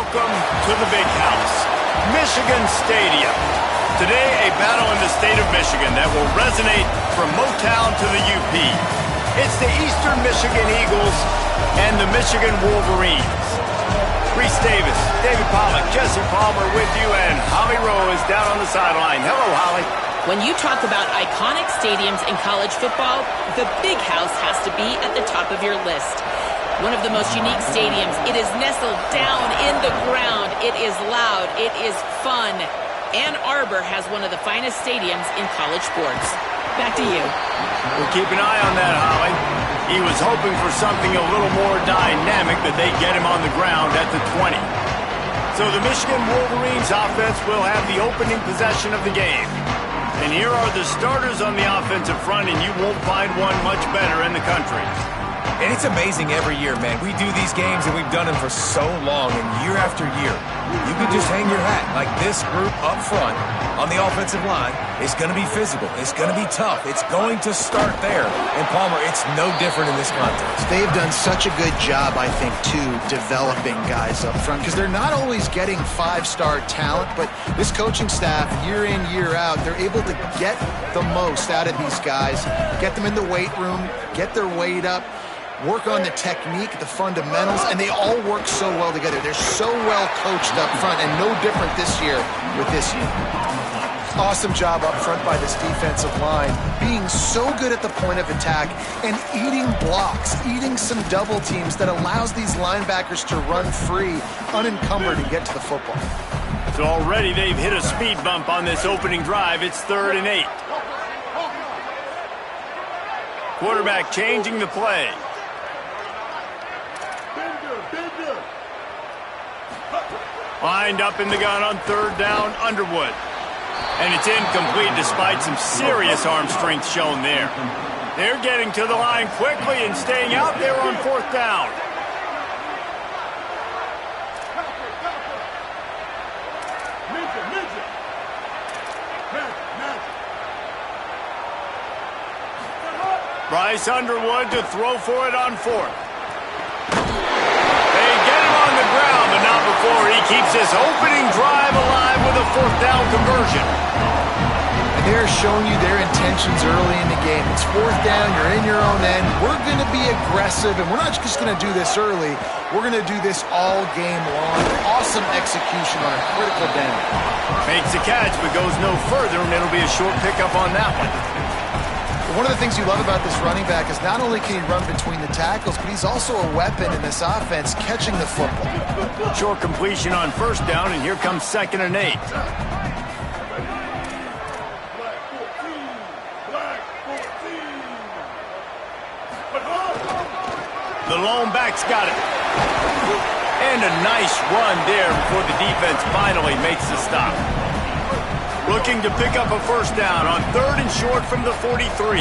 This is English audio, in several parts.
welcome to the big house, Michigan Stadium. Today, a battle in the state of Michigan that will resonate from Motown to the UP. It's the Eastern Michigan Eagles and the Michigan Wolverines. Reese Davis, David Pollack, Jesse Palmer with you, and Holly Rowe is down on the sideline. Hello, Holly. When you talk about iconic stadiums in college football, the Big House has to be at the top of your list. One of the most unique stadiums. It is nestled down in the ground. It is loud. It is fun. Ann Arbor has one of the finest stadiums in college sports. Back to you. We'll keep an eye on that, Holly. He was hoping for something a little more dynamic, that they get him on the ground at the 20. So the Michigan Wolverines offense will have the opening possession of the game. And here are the starters on the offensive front, and you won't find one much better in the country. And it's amazing every year, man. We do these games, and we've done them for so long, and year after year, you can just hang your hat. Like this group up front on the offensive line is going to be physical. It's going to be tough. It's going to start there. And, Palmer, it's no different in this contest. They've done such a good job, I think, too, developing guys up front, because they're not always getting five-star talent, but this coaching staff, year in, year out, they're able to get the most out of these guys, get them in the weight room, get their weight up, work on the technique, the fundamentals, and they all work so well together. They're so well coached up front, and no different this year with this unit. Awesome job up front by this defensive line, being so good at the point of attack and eating blocks, eating some double teams that allows these linebackers to run free, unencumbered, and get to the football. So already they've hit a speed bump on this opening drive. It's 3rd and 8. Quarterback changing the play. Lined up in the gun on 3rd down, Underwood. And it's incomplete despite some serious arm strength shown there. They're getting to the line quickly and staying out there on 4th down. Bryce Underwood to throw for it on 4th. They get him on the ground, but not before he keeps this opening drive alive with a 4th down conversion. And they're showing you their intentions early in the game. It's 4th down, you're in your own end. We're going to be aggressive, and we're not just going to do this early. We're going to do this all game long. Awesome execution on a critical down. Makes the catch, but goes no further, and it'll be a short pickup on that one. One of the things you love about this running back is not only can he run between the tackles, but he's also a weapon in this offense, catching the football. Short completion on 1st down, and here comes 2nd and 8. The lone back's got it. And a nice run there before the defense finally makes the stop. Looking to pick up a 1st down on 3rd and short from the 43.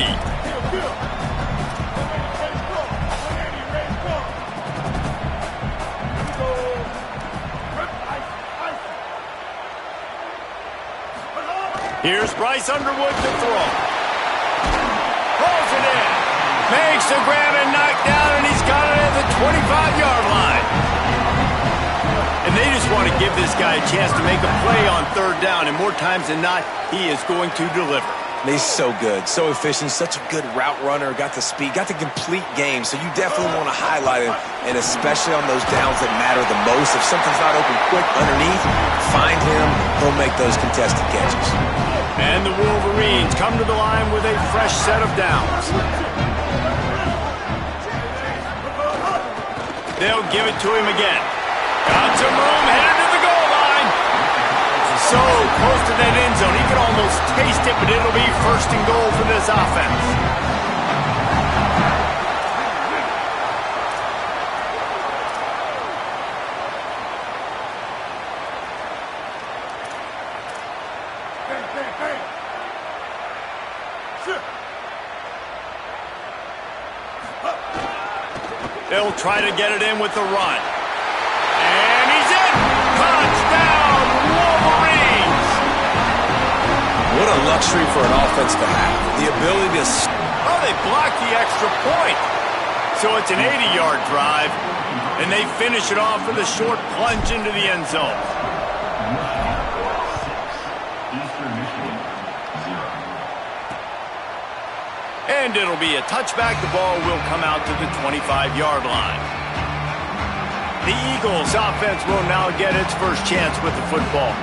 Here's Bryce Underwood to throw. Pulls it in. Makes the grab and knock down, and he's got it at the 25-yard line. And they just want to give this guy a chance to make a play on 3rd down, and more times than not, he is going to deliver. He's so good, so efficient, such a good route runner, got the speed, got the complete game, so you definitely want to highlight him, and especially on those downs that matter the most. If something's not open quick underneath, find him, he'll make those contested catches. And the Wolverines come to the line with a fresh set of downs. They'll give it to him again. Got some room, headed to the goal line. So close to that end zone, he can almost taste it, but it'll be 1st and goal for this offense. They'll try to get it in with the run. And he's in! Touchdown, Wolverines! What a luxury for an offense to have. The ability to... Oh, they blocked the extra point. So it's an 80-yard drive. And they finish it off with a short plunge into the end zone. And it'll be a touchback. The ball will come out to the 25-yard line. The Eagles offense will now get its first chance with the football.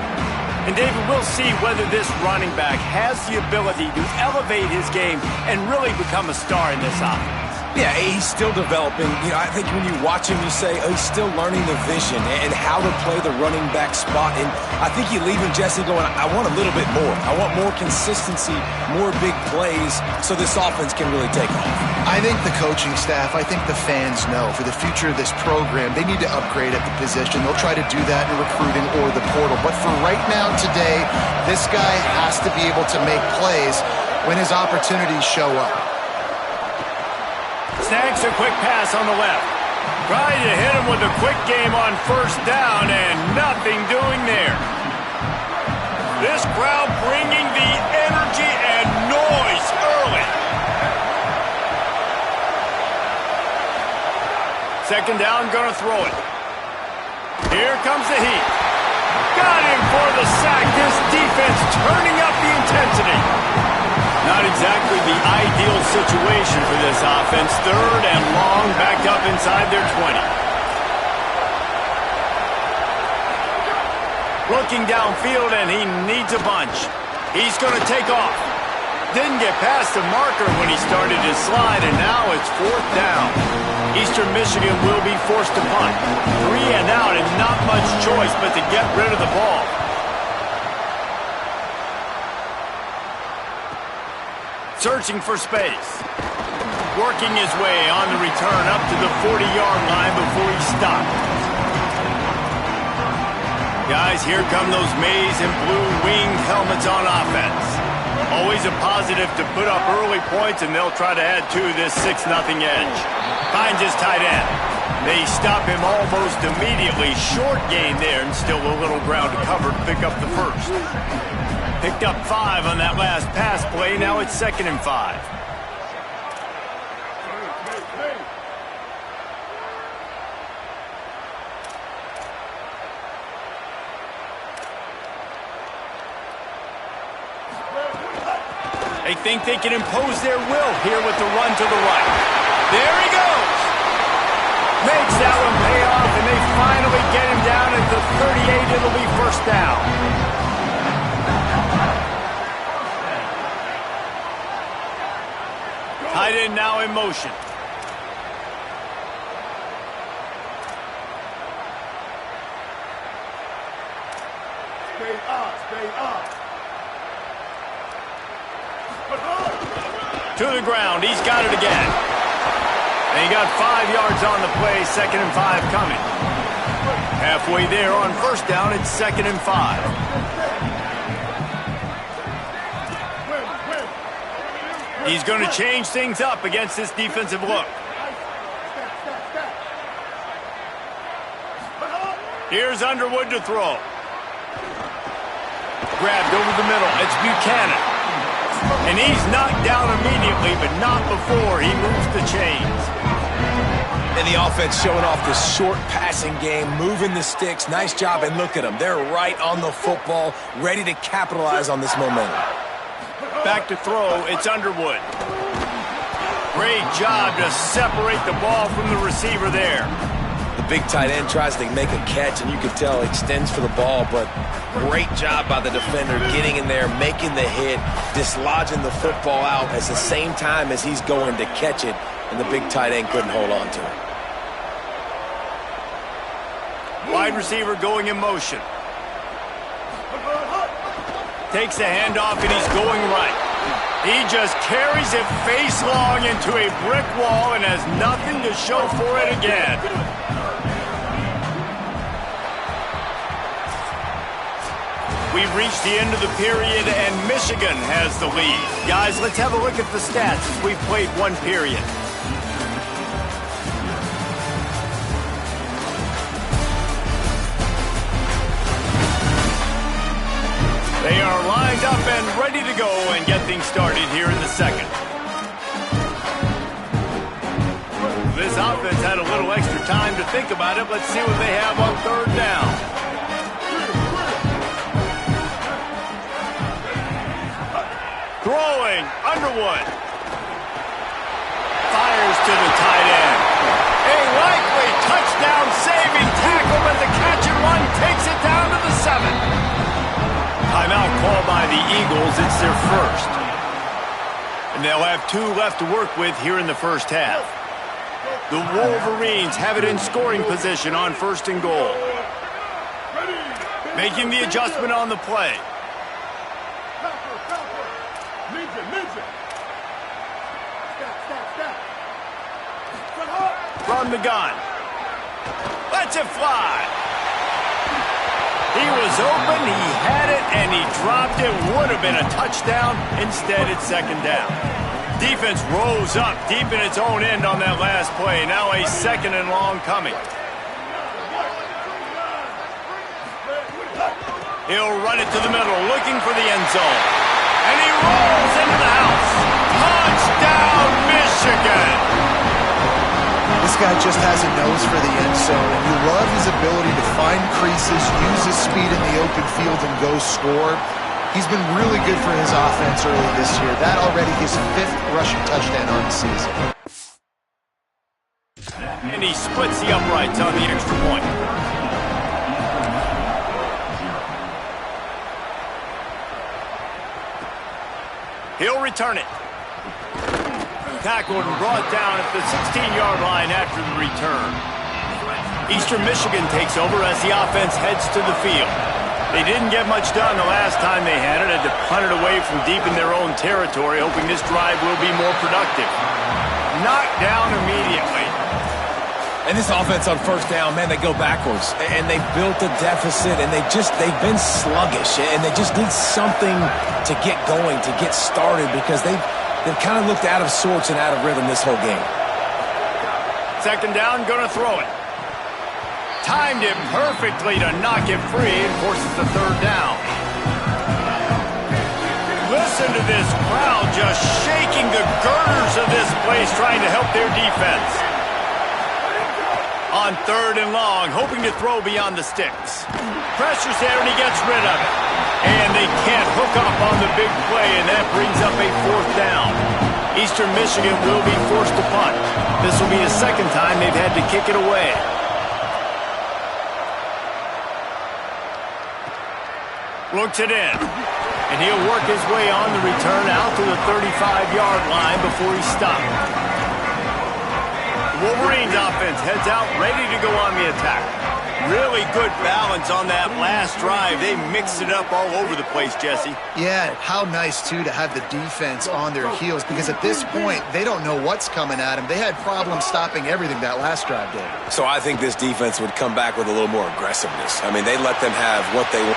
And David, we'll see whether this running back has the ability to elevate his game and really become a star in this offense. Yeah, he's still developing. You know, I think when you watch him, you say, oh, he's still learning the vision and how to play the running back spot. And I think you leave him, Jesse, going, I want a little bit more. I want more consistency, more big plays so this offense can really take off. I think the coaching staff, I think the fans know for the future of this program, they need to upgrade at the position. They'll try to do that in recruiting or the portal. But for right now, today, this guy has to be able to make plays when his opportunities show up. Snags a quick pass on the left. Trying to hit him with a quick game on first down, and nothing doing there. This crowd bringing the energy and noise early. Second down, gonna throw it. Here comes the heat. Got him for the sack. This defense turning up the intensity. Not exactly the ideal situation for this offense. Third and long, backed up inside their 20. Looking downfield, and he needs a bunch. He's going to take off. Didn't get past the marker when he started his slide, and now it's fourth down. Eastern Michigan will be forced to punt. 3 and out, and not much choice but to get rid of the ball. Searching for space. Working his way on the return up to the 40-yard line before he stopped. Guys, here come those maize and blue winged helmets on offense. Always a positive to put up early points, and they'll try to add to this 6-0 edge. Finds his tight end. They stop him almost immediately. Short gain there, and still a little ground to cover to pick up the first. Picked up 5 on that last pass play. Now it's 2nd and 5. They think they can impose their will here with the run to the right. There he goes. Makes that one pay off, and they finally get him down at the 38. It'll be first down. Tight end now in motion. Stay up, stay up. To the ground. He's got it again. And he got 5 yards on the play. 2nd and 5 coming. Halfway there on first down. It's 2nd and 5. He's going to change things up against this defensive look. Here's Underwood to throw. Grabbed over the middle. It's Buchanan. And he's knocked down immediately, but not before he moves the chains. And the offense showing off this short passing game, moving the sticks. Nice job, and look at them. They're right on the football, ready to capitalize on this momentum. Back to throw, it's Underwood. Great job to separate the ball from the receiver there. The big tight end tries to make a catch, and you can tell extends for the ball, but great job by the defender getting in there, making the hit, dislodging the football out at the same time as he's going to catch it, and the big tight end couldn't hold on to it. Wide receiver going in motion. Takes the handoff, and he's going right. He just carries it face long into a brick wall and has nothing to show for it again. We've reached the end of the period, and Michigan has the lead. Guys, let's have a look at the stats as we've played one period. They are lined up and ready to go and get things started here in the second. This offense had a little extra time to think about it. Let's see what they have on third down. Throwing, Underwood. Fires to the tight end. A likely touchdown-saving tackle, but the catch and run takes it down to the 7. Timeout called by the Eagles. It's their first. And they'll have 2 left to work with here in the first half. The Wolverines have it in scoring position on 1st and goal. Making the adjustment on the play. From the gun. Lets it fly. He was open, he had it, and he dropped it. Would have been a touchdown. Instead, it's 2nd down. Defense rose up deep in its own end on that last play. Now a 2nd and long coming. He'll run it to the middle, looking for the end zone. And he rolls into the house. Touchdown, Michigan! This guy just has a nose for the end zone, and you love his ability to find creases, use his speed in the open field, and go score. He's been really good for his offense early this year. That already his 5th rushing touchdown on the season. And he splits the uprights on the extra point. He'll return it. Tackled and brought down at the 16-yard line after the return. Eastern Michigan takes over as the offense heads to the field. They didn't get much done the last time they had it. Had to punt it away from deep in their own territory, hoping this drive will be more productive. Knocked down immediately. And this offense on 1st down, man, they go backwards. And they built a deficit, and they've been sluggish. And they just need something to get going, to get started, because they've kind of looked out of sorts and out of rhythm this whole game. 2nd down, gonna throw it. Timed it perfectly to knock it free and forces the 3rd down. Listen to this crowd just shaking the girders of this place, trying to help their defense. On 3rd and long, hoping to throw beyond the sticks. Pressure's there and he gets rid of it. And they can't hook up on the big play, and that brings up a 4th down. Eastern Michigan will be forced to punt. This will be the 2nd time they've had to kick it away. Looks it in. And he'll work his way on the return out to the 35-yard line before he's stopped. The Wolverines offense heads out, ready to go on the attack. Really good balance on that last drive. They mixed it up all over the place, Jesse. Yeah, how nice, too, to have the defense on their heels, because at this point, they don't know what's coming at them. They had problems stopping everything that last drive did. So I think this defense would come back with a little more aggressiveness. I mean, they let them have what they want.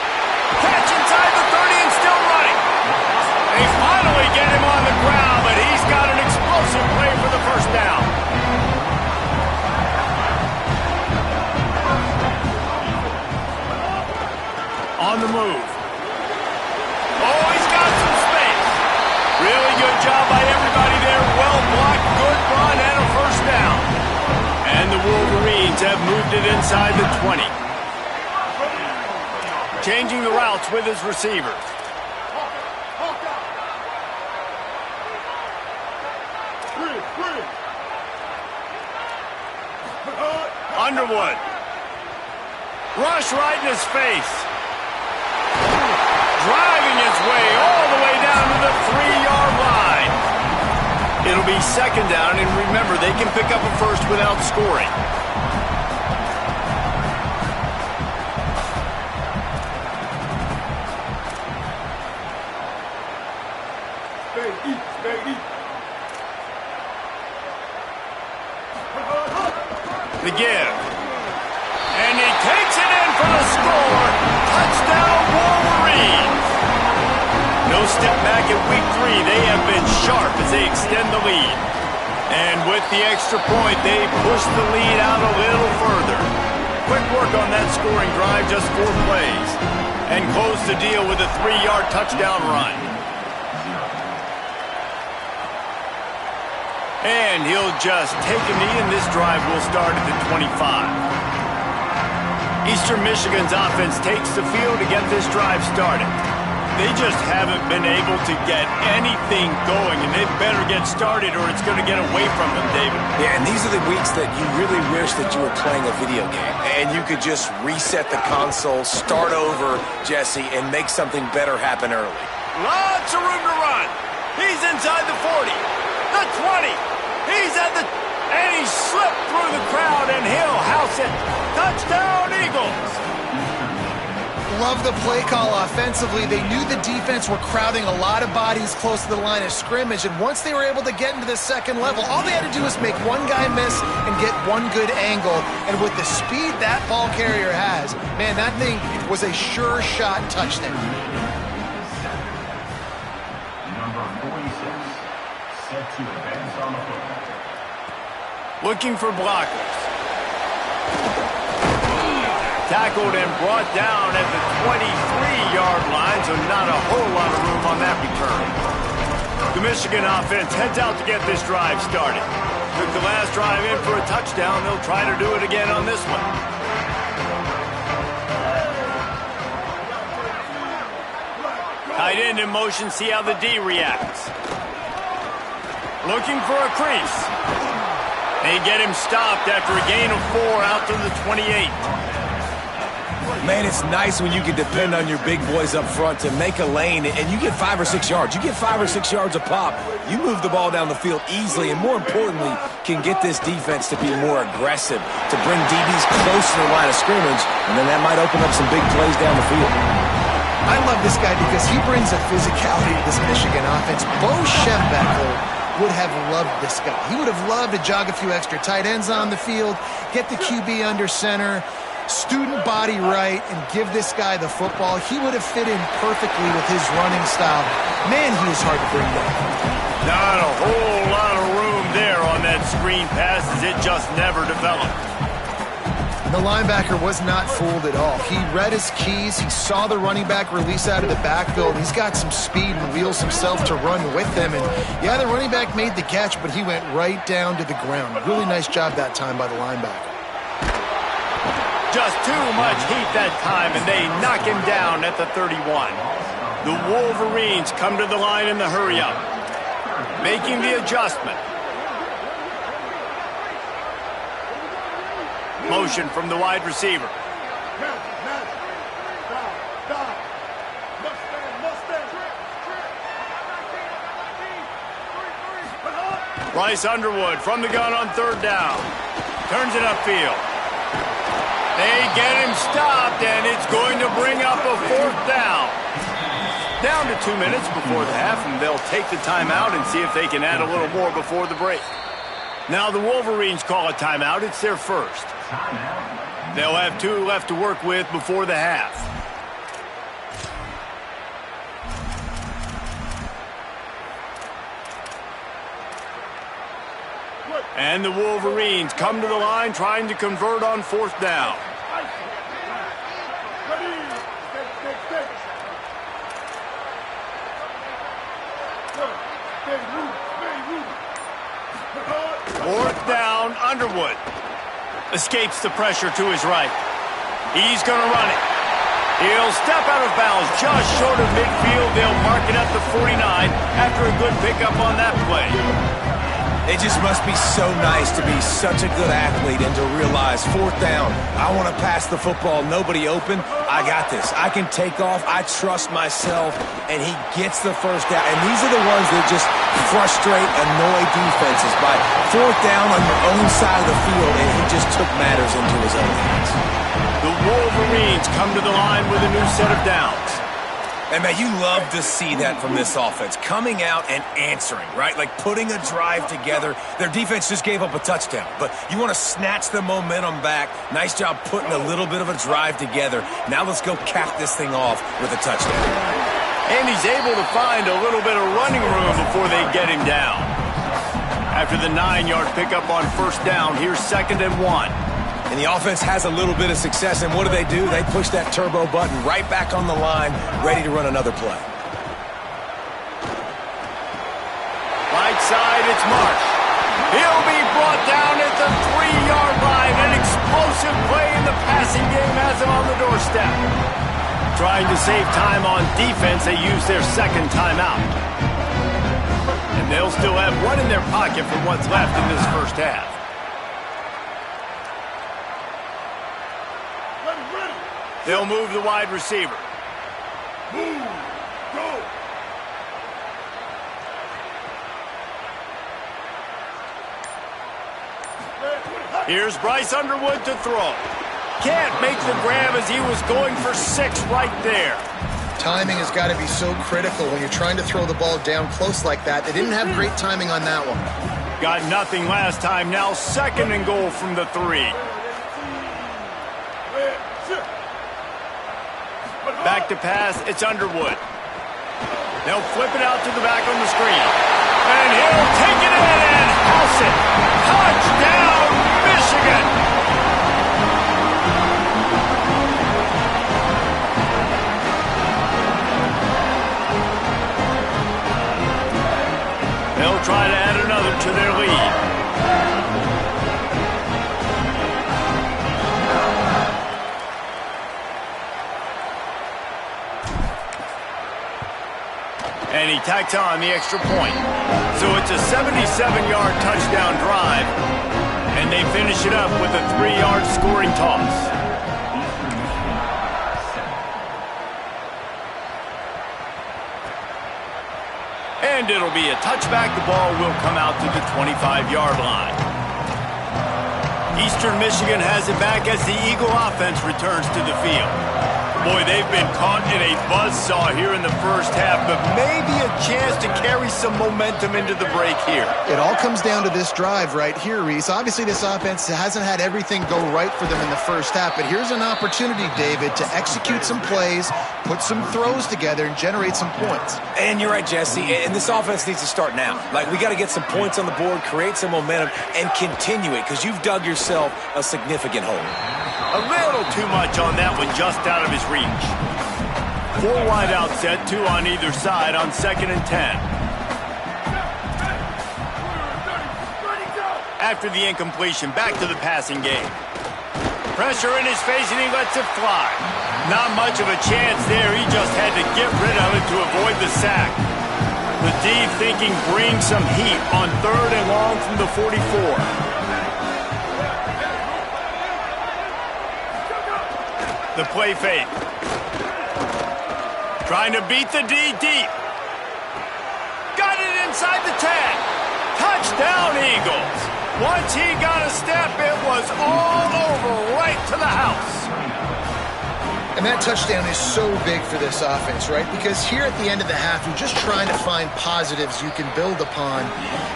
Catch inside the 30 and still running. They finally get him on the ground, but he's got an explosive play for the 1st down. On the move. Oh, he's got some space. Really good job by everybody there. Well blocked, good run, and a 1st down. And the Wolverines have moved it inside the 20. Changing the routes with his receivers. Underwood. Rush right in his face. Driving his way all the way down to the 3-yard line. It'll be 2nd down, and remember, they can pick up a 1st without scoring. The give. And he takes it in for the score. Touchdown, Wolverines. No step back at week 3. They have been sharp as they extend the lead. And with the extra point, they push the lead out a little further. Quick work on that scoring drive, just 4 plays. And close the deal with a 3-yard touchdown run. And he'll just take a knee, and this drive will start at the 25. Eastern Michigan's offense takes the field to get this drive started. They just haven't been able to get anything going, and they better get started or it's going to get away from them, David. Yeah, and these are the weeks that you really wish that you were playing a video game and you could just reset the console, start over, Jesse, and make something better happen early. Lots of room to run. He's inside the 40, the 20. He's at the... and he slipped through the crowd, and he'll house it. Touchdown, Eagles. Love the play call offensively. They knew the defense were crowding a lot of bodies close to the line of scrimmage, and once they were able to get into the second level, all they had to do was make one guy miss and get one good angle. And with the speed that ball carrier has, man, that thing was a sure shot touchdown. Number 46, set to advance on the football. Looking for blockers. Tackled and brought down at the 23-yard line, so not a whole lot of room on that return. The Michigan offense heads out to get this drive started. Took the last drive in for a touchdown. They'll try to do it again on this one. Tight end in motion, see how the D reacts. Looking for a crease. They get him stopped after a gain of 4 out to the 28. Man, it's nice when you can depend on your big boys up front to make a lane, and you get 5 or 6 yards. You get 5 or 6 yards a pop. You move the ball down the field easily, and more importantly, can get this defense to be more aggressive, to bring DBs close to the line of scrimmage, and then that might open up some big plays down the field. I love this guy because he brings a physicality to this Michigan offense. Bo Schembechler would have loved this guy. He would have loved to jog a few extra tight ends on the field, get the QB under center, student body right, and give this guy the football. He would have fit in perfectly with his running style. Man, he is hard to bring down. Not a whole lot of room there on that screen pass, as it just never developed. The linebacker was not fooled at all. He read his keys. He saw the running back release out of the backfield. He's got some speed and wheels himself to run with them. And yeah, the running back made the catch, but he went right down to the ground. Really nice job that time by the linebacker. Just too much heat that time, and they knock him down at the 31. The Wolverines come to the line in the hurry-up, making the adjustment. Motion from the wide receiver. Bryce Underwood from the gun on 3rd down. Turns it upfield. They get him stopped, and it's going to bring up a 4th down. Down to 2 minutes before the half, and they'll take the timeout and see if they can add a little more before the break. Now the Wolverines call a timeout. It's their first. They'll have 2 left to work with before the half. And the Wolverines come to the line trying to convert on 4th down. Fourth down, Underwood. Escapes the pressure to his right. He's going to run it. He'll step out of bounds just short of midfield. They'll mark it at the 49 after a good pickup on that play. It just must be so nice to be such a good athlete and to realize 4th down, I want to pass the football, nobody open, I got this. I can take off, I trust myself, and he gets the 1st down. And these are the ones that just frustrate, annoy defenses by 4th down on your own side of the field, and he just took matters into his own hands. The Wolverines come to the line with a new set of downs. And, man, you love to see that from this offense, coming out and answering, right? Like putting a drive together. Their defense just gave up a touchdown, but you want to snatch the momentum back. Nice job putting a little bit of a drive together. Now let's go cap this thing off with a touchdown. And he's able to find a little bit of running room before they get him down. After the 9-yard pickup on 1st down, here's 2nd and 1. And the offense has a little bit of success, and what do? They push that turbo button right back on the line, ready to run another play. Right side, it's Marsh. He'll be brought down at the 3-yard line. An explosive play in the passing game has him on the doorstep. Trying to save time on defense, they use their second timeout. And they'll still have one in their pocket for what's left in this first half. They'll move the wide receiver. Move. Go. Here's Bryce Underwood to throw. Can't make the grab as he was going for 6 right there. Timing has got to be so critical when you're trying to throw the ball down close like that. They didn't have great timing on that one. Got nothing last time. Now 2nd and goal from the 3. Back to pass, it's Underwood. They'll flip it out to the back on the screen. And he'll take it in and house it. Touchdown, Michigan! They'll try to add another to their lead. And he tacks on the extra point. So it's a 77-yard touchdown drive. And they finish it up with a 3-yard scoring toss. And it'll be a touchback. The ball will come out to the 25-yard line. Eastern Michigan has it back as the Eagle offense returns to the field. Boy, they've been caught in a buzzsaw here in the first half, but maybe a chance to carry some momentum into the break here. It all comes down to this drive right here, Reese. Obviously, this offense hasn't had everything go right for them in the first half, but here's an opportunity, David, to execute some plays, put some throws together, and generate some points. And you're right, Jesse. And this offense needs to start now. Like, we got to get some points on the board, create some momentum, and continue it, because you've dug yourself a significant hole. A little too much on that one, just out of his reach. 4 wide out set, 2 on either side on 2nd and 10. After the incompletion, back to the passing game. Pressure in his face, and he lets it fly. Not much of a chance there. He just had to get rid of it to avoid the sack. The D thinking bring some heat on 3rd and long from the 44. The play fake. Trying to beat the D deep. Got it inside the 10. Touchdown, Eagles. Once he got a step, it was all over right to the house. And that touchdown is so big for this offense, right? Because here at the end of the half, you're just trying to find positives you can build upon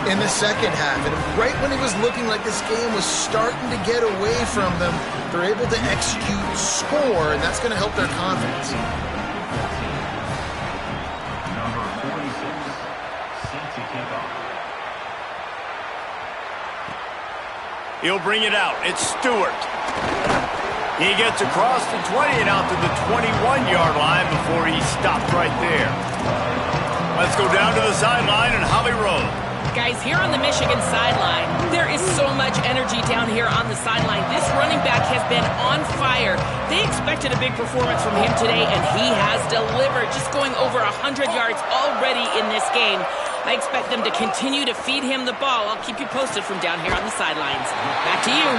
in the second half. And right when it was looking like this game was starting to get away from them, they're able to execute, score, and that's going to help their confidence. Number 46, set to kick off. He'll bring it out. It's Stewart. He gets across the 20 and out to the 21-yard line before he's stopped right there. Let's go down to the sideline and Holly Rowe. Guys, here on the Michigan sideline, there is so much energy down here on the sideline. This running back has been on fire. They expected a big performance from him today, and he has delivered, just going over 100 yards already in this game. I expect them to continue to feed him the ball. I'll keep you posted from down here on the sidelines. Back to you.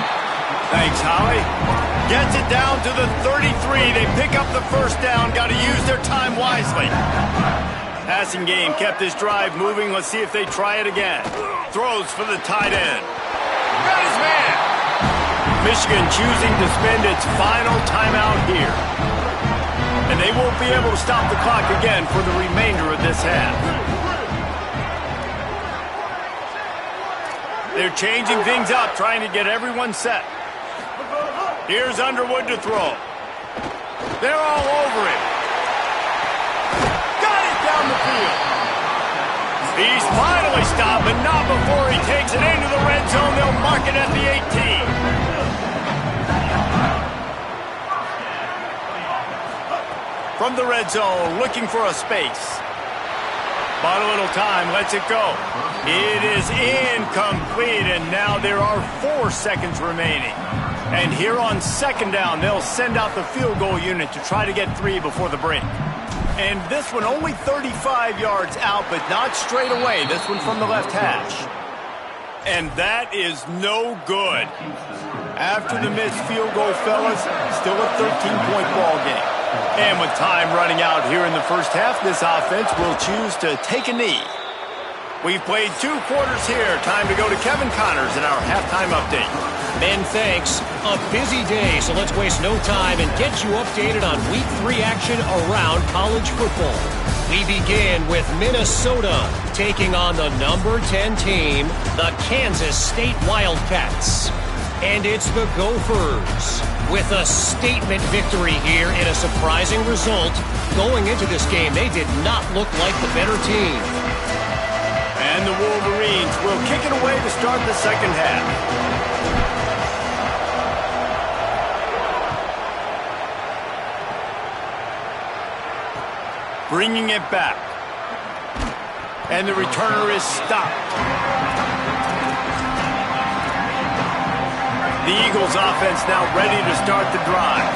Thanks, Holly. Gets it down to the 33. They pick up the first down. Got to use their time wisely. Passing game kept this drive moving. Let's see if they try it again. Throws for the tight end. Got his man. Michigan choosing to spend its final timeout here. And they won't be able to stop the clock again for the remainder of this half. They're changing things up, trying to get everyone set. Here's Underwood to throw. They're all over him. Got it down the field. He's finally stopped, but not before he takes it into the red zone. They'll mark it at the 18. From the red zone, looking for a space. Bought a little time, lets it go. It is incomplete, and now there are 4 seconds remaining. And here on second down, they'll send out the field goal unit to try to get 3 before the break. And this one only 35 yards out, but not straight away. This one from the left hash. And that is no good. After the missed field goal, fellas, still a 13-point ball game. And with time running out here in the first half, this offense will choose to take a knee. We've played 2 quarters here. Time to go to Kevin Connors in our halftime update. Ben, thanks. A busy day, so let's waste no time and get you updated on Week 3 action around college football. We begin with Minnesota taking on the number 10 team, the Kansas State Wildcats. And it's the Gophers with a statement victory here in a surprising result. Going into this game, they did not look like the better team. And the Wolverines will kick it away to start the second half. Bringing it back. And the returner is stopped. The Eagles offense now ready to start the drive.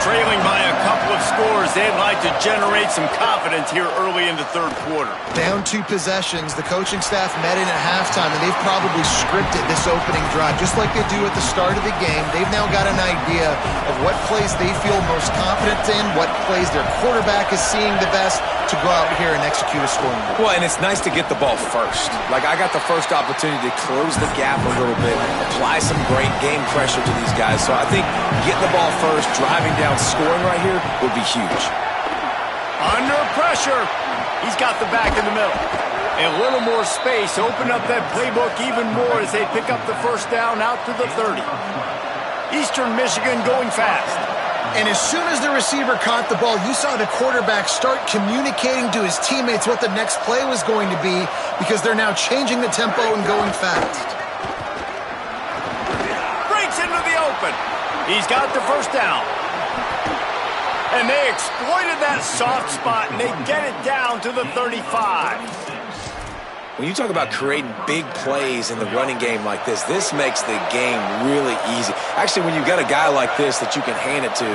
Trailing by a couple of scores, they'd like to generate some confidence here early in the third quarter. Down 2 possessions, the coaching staff met in at halftime, and they've probably scripted this opening drive. Just like they do at the start of the game, they've now got an idea of what plays they feel most confident in, what plays their quarterback is seeing the best to go out here and execute a scoring drive. Well, and it's nice to get the ball first. Like, I got the first opportunity to close the gap a little bit, apply some great game pressure to these guys. So I think getting the ball first, driving down, scoring right here would be huge. Under pressure. He's got the back in the middle. A little more space. Open up that playbook even more as they pick up the first down out to the 30. Eastern Michigan going fast. And as soon as the receiver caught the ball, you saw the quarterback start communicating to his teammates what the next play was going to be, because they're now changing the tempo and going fast. Breaks into the open. He's got the first down. And they exploited that soft spot, and they get it down to the 35. When you talk about creating big plays in the running game like this makes the game really easy. Actually, when you've got a guy like this that you can hand it to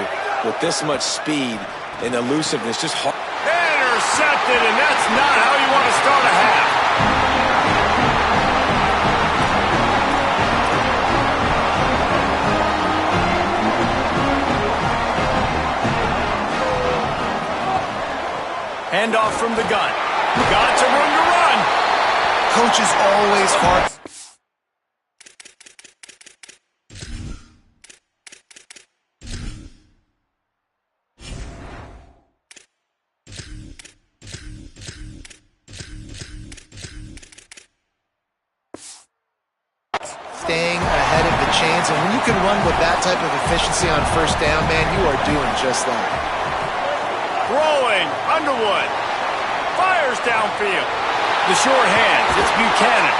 with this much speed and elusiveness, just hard. Intercepted, and that's not how you want to start a half. Handoff from the gun. Got some room to run. Coach is always hard. Staying ahead of the chains, and when you can run with that type of efficiency on first down, man, you are doing just that. Rolling, Underwood. Fires downfield. The short hands, it's Buchanan.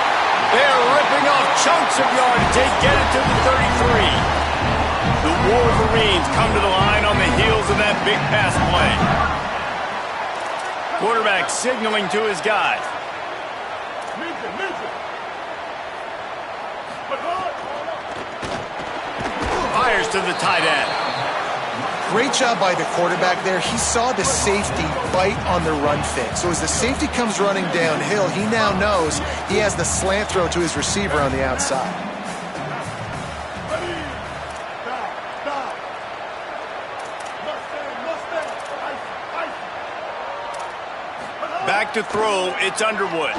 They're ripping off chunks of yardage. They get it to the 33. The Wolverines come to the line on the heels of that big pass play. Quarterback signaling to his guys. Fires to the tight end. Great job by the quarterback there. He saw the safety bite on the run fake. So as the safety comes running downhill, he now knows he has the slant throw to his receiver on the outside. Back to throw, it's Underwood.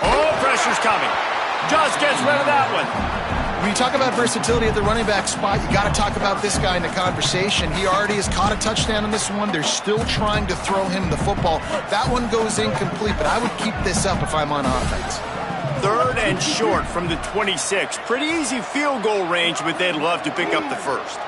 Oh, pressure's coming. Just gets rid of that one. When you talk about versatility at the running back spot, you got to talk about this guy in the conversation. He already has caught a touchdown on this one. They're still trying to throw him the football. That one goes incomplete, but I would keep this up if I'm on offense. Third and short from the 26. Pretty easy field goal range, but they'd love to pick up the first.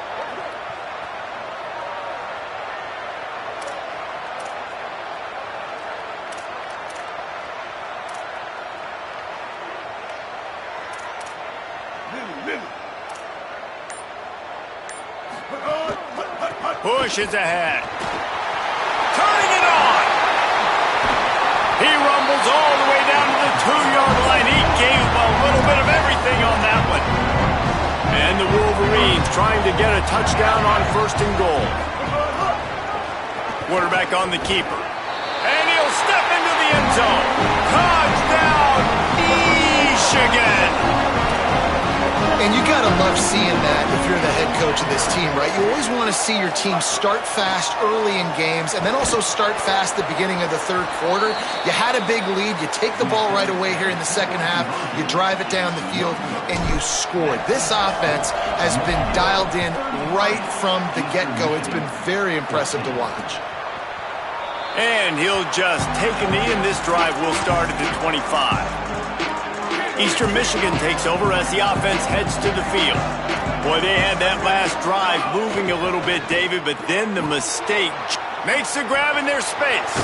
Pushes ahead. Turning it on. 2-yard line. He gave a little bit of everything on that one. And the Wolverines trying to get a touchdown on 1st and goal. Quarterback on the keeper. And he'll step into the end zone. Touchdown, Michigan! And you got to love seeing that if you're the head coach of this team, right? You always want to see your team start fast early in games and then also start fast at the beginning of the 3rd quarter. You had a big lead. You take the ball right away here in the 2nd half. You drive it down the field, and you scored. This offense has been dialed in right from the get-go. It's been very impressive to watch. And he'll just take a knee, and this drive will start at the 25. Eastern Michigan takes over as the offense heads to the field. Boy, they had that last drive moving a little bit, David, but then the mistake makes the grab in their space.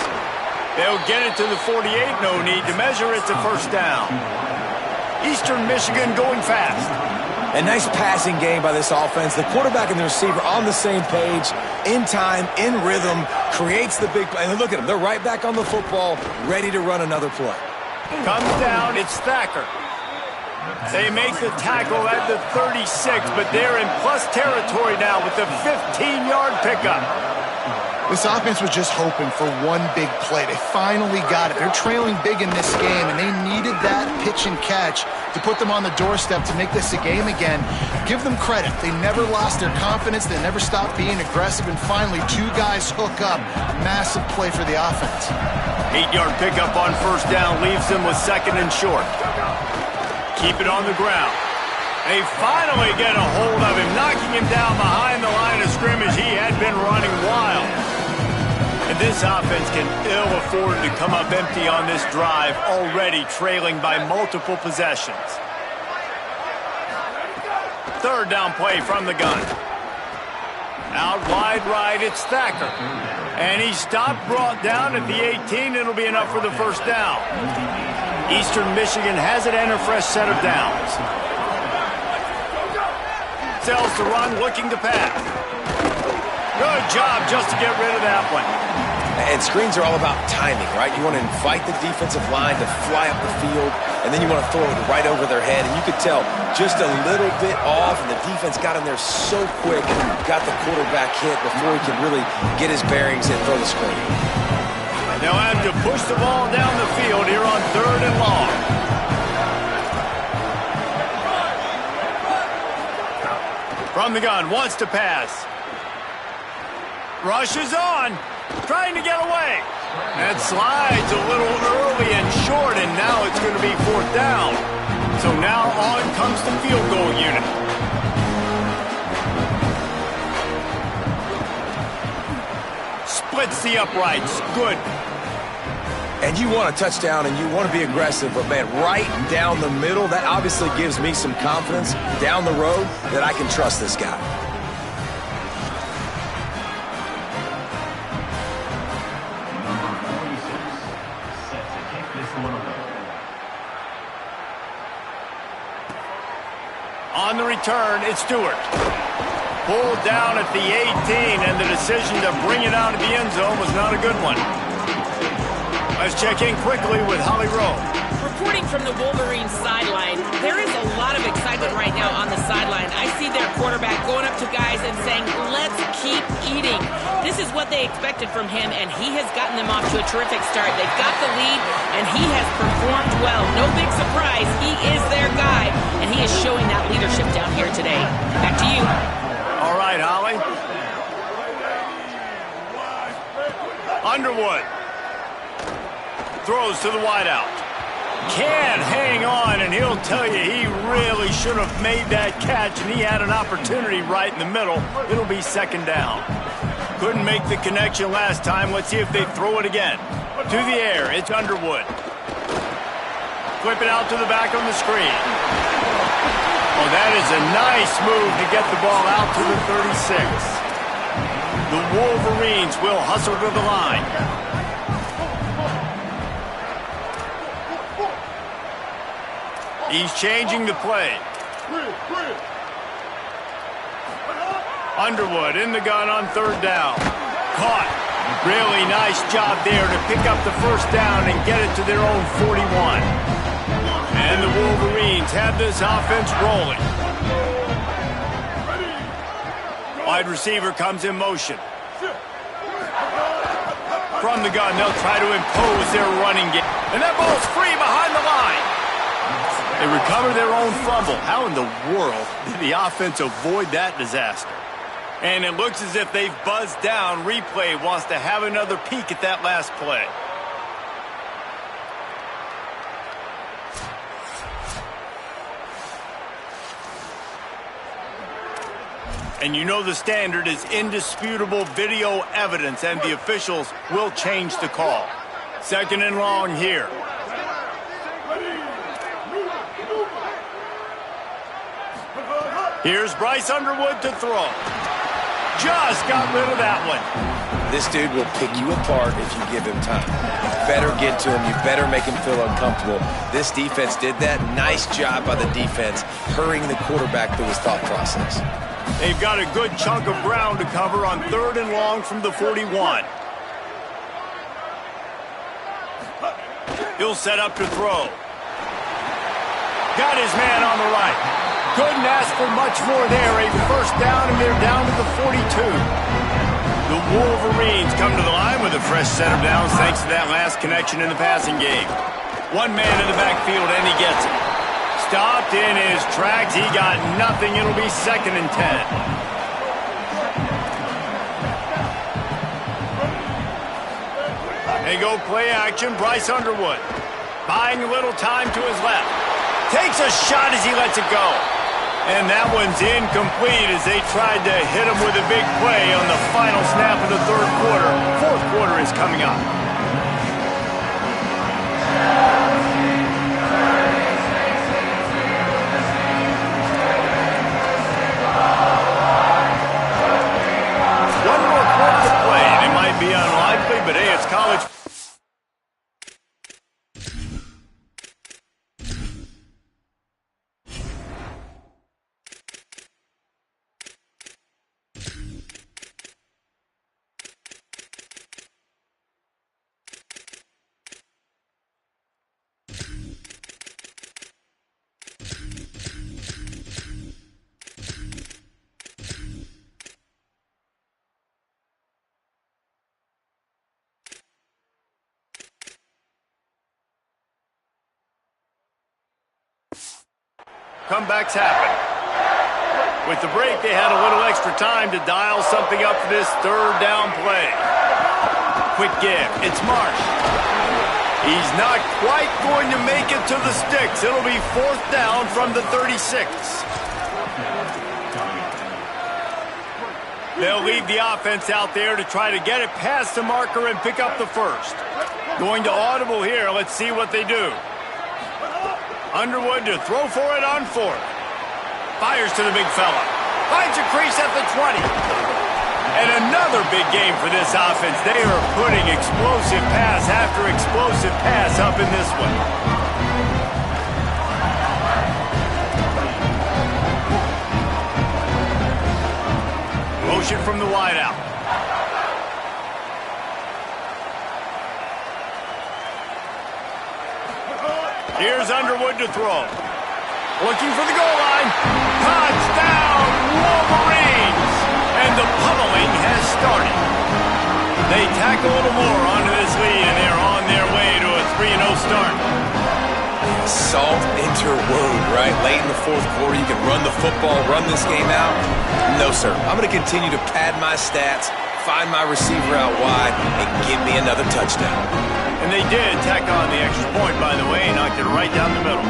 They'll get it to the 48, no need to measure it to 1st down. Eastern Michigan going fast. A nice passing game by this offense. The quarterback and the receiver on the same page, in time, in rhythm, creates the big play. And look at them. They're right back on the football, ready to run another play. Comes down, it's Thacker. They make the tackle at the 36, but they're in plus territory now with the 15-yard pickup. This offense was just hoping for one big play. They finally got it. They're trailing big in this game, and they needed that pitch and catch to put them on the doorstep to make this a game again. Give them credit. They never lost their confidence. They never stopped being aggressive, and finally 2 guys hook up. Massive play for the offense. 8-yard pickup on 1st down leaves them with 2nd and short. Keep it on the ground. They finally get a hold of him, knocking him down behind the line of scrimmage. He had been running wild. And this offense can ill afford to come up empty on this drive, already trailing by multiple possessions. 3rd down play from the gun. Out wide right, it's Thacker. And he stopped, brought down at the 18. It'll be enough for the 1st down. Eastern Michigan has it and a fresh set of downs. Sells to run, looking to pass. Good job just to get rid of that one. And screens are all about timing, right? You want to invite the defensive line to fly up the field, and then you want to throw it right over their head. And you could tell just a little bit off, and the defense got in there so quick and got the quarterback hit before he could really get his bearings and throw the screen. They'll have to push the ball down the field here on 3rd and long. From the gun, wants to pass. Rushes on, trying to get away. That slides a little early and short, and now it's going to be 4th down. So now on comes the field goal unit. Splits the uprights, good. And you want a touchdown and you want to be aggressive, but man, right down the middle, that obviously gives me some confidence down the road that I can trust this guy. Set to kick this one away. On the return, it's Stewart. Pulled down at the 18, and the decision to bring it out of the end zone was not a good one. Let's check in quickly with Holly Rowe. Reporting from the Wolverines sideline, there is a lot of excitement right now on the sideline. I see their quarterback going up to guys and saying, let's keep eating. This is what they expected from him, and he has gotten them off to a terrific start. They've got the lead, and he has performed well. No big surprise. He is their guy, and he is showing that leadership down here today. Back to you. All right, Holly. Underwood. Throws to the wideout. Can't hang on, and he'll tell you he really should have made that catch, and he had an opportunity right in the middle. It'll be 2nd down. Couldn't make the connection last time. Let's see if they throw it again. To the air, it's Underwood. Flip it out to the back on the screen. Oh, that is a nice move to get the ball out to the 36. The Wolverines will hustle to the line. He's changing the play. Underwood in the gun on 3rd down. Caught. Really nice job there to pick up the 1st down and get it to their own 41. And the Wolverines have this offense rolling. Wide receiver comes in motion. From the gun, they'll try to impose their running game. And that ball's free behind the line. They recover their own fumble. How in the world did the offense avoid that disaster? And it looks as if they've buzzed down. Replay wants to have another peek at that last play. And you know the standard is indisputable video evidence, and the officials will change the call. 2nd and long here. Here's Bryce Underwood to throw. Just got rid of that one. This dude will pick you apart if you give him time. You better get to him. You better make him feel uncomfortable. This defense did that. Nice job by the defense, hurrying the quarterback through his thought process. They've got a good chunk of ground to cover on 3rd and long from the 41. He'll set up to throw. Got his man on the right. Couldn't ask for much more there. A first down, and they're down to the 42. The Wolverines come to the line with a fresh set of downs thanks to that last connection in the passing game. One man in the backfield, and he gets it. Stopped in his tracks. He got nothing. It'll be 2nd and 10. They go play action. Bryce Underwood buying a little time to his left. Takes a shot as he lets it go. And that one's incomplete as they tried to hit him with a big play on the final snap of the 3rd quarter. 4th quarter is coming up. One more quarter to play. They might be unlikely, but hey, it's college. Comebacks happen. With the break, they had a little extra time to dial something up for this 3rd down play. Quick give. It's Marsh. He's not quite going to make it to the sticks. It'll be 4th down from the 36. They'll leave the offense out there to try to get it past the marker and pick up the first. Going to audible here. Let's see what they do. Underwood to throw for it on 4th. Fires to the big fella. Finds a crease at the 20. And another big game for this offense. They are putting explosive pass after explosive pass up in this one. Motion from the wideout. Here's Underwood to throw. Looking for the goal line. Touchdown, Wolverines! And the pummeling has started. They tack a little more onto this lead, and they're on their way to a 3-0 start. Salt into your wound, right? Late in the 4th quarter, you can run the football, run this game out. No, sir. I'm going to continue to pad my stats, find my receiver out wide, and give me another touchdown. And they did tack on the extra point, by the way, and knocked it right down the middle.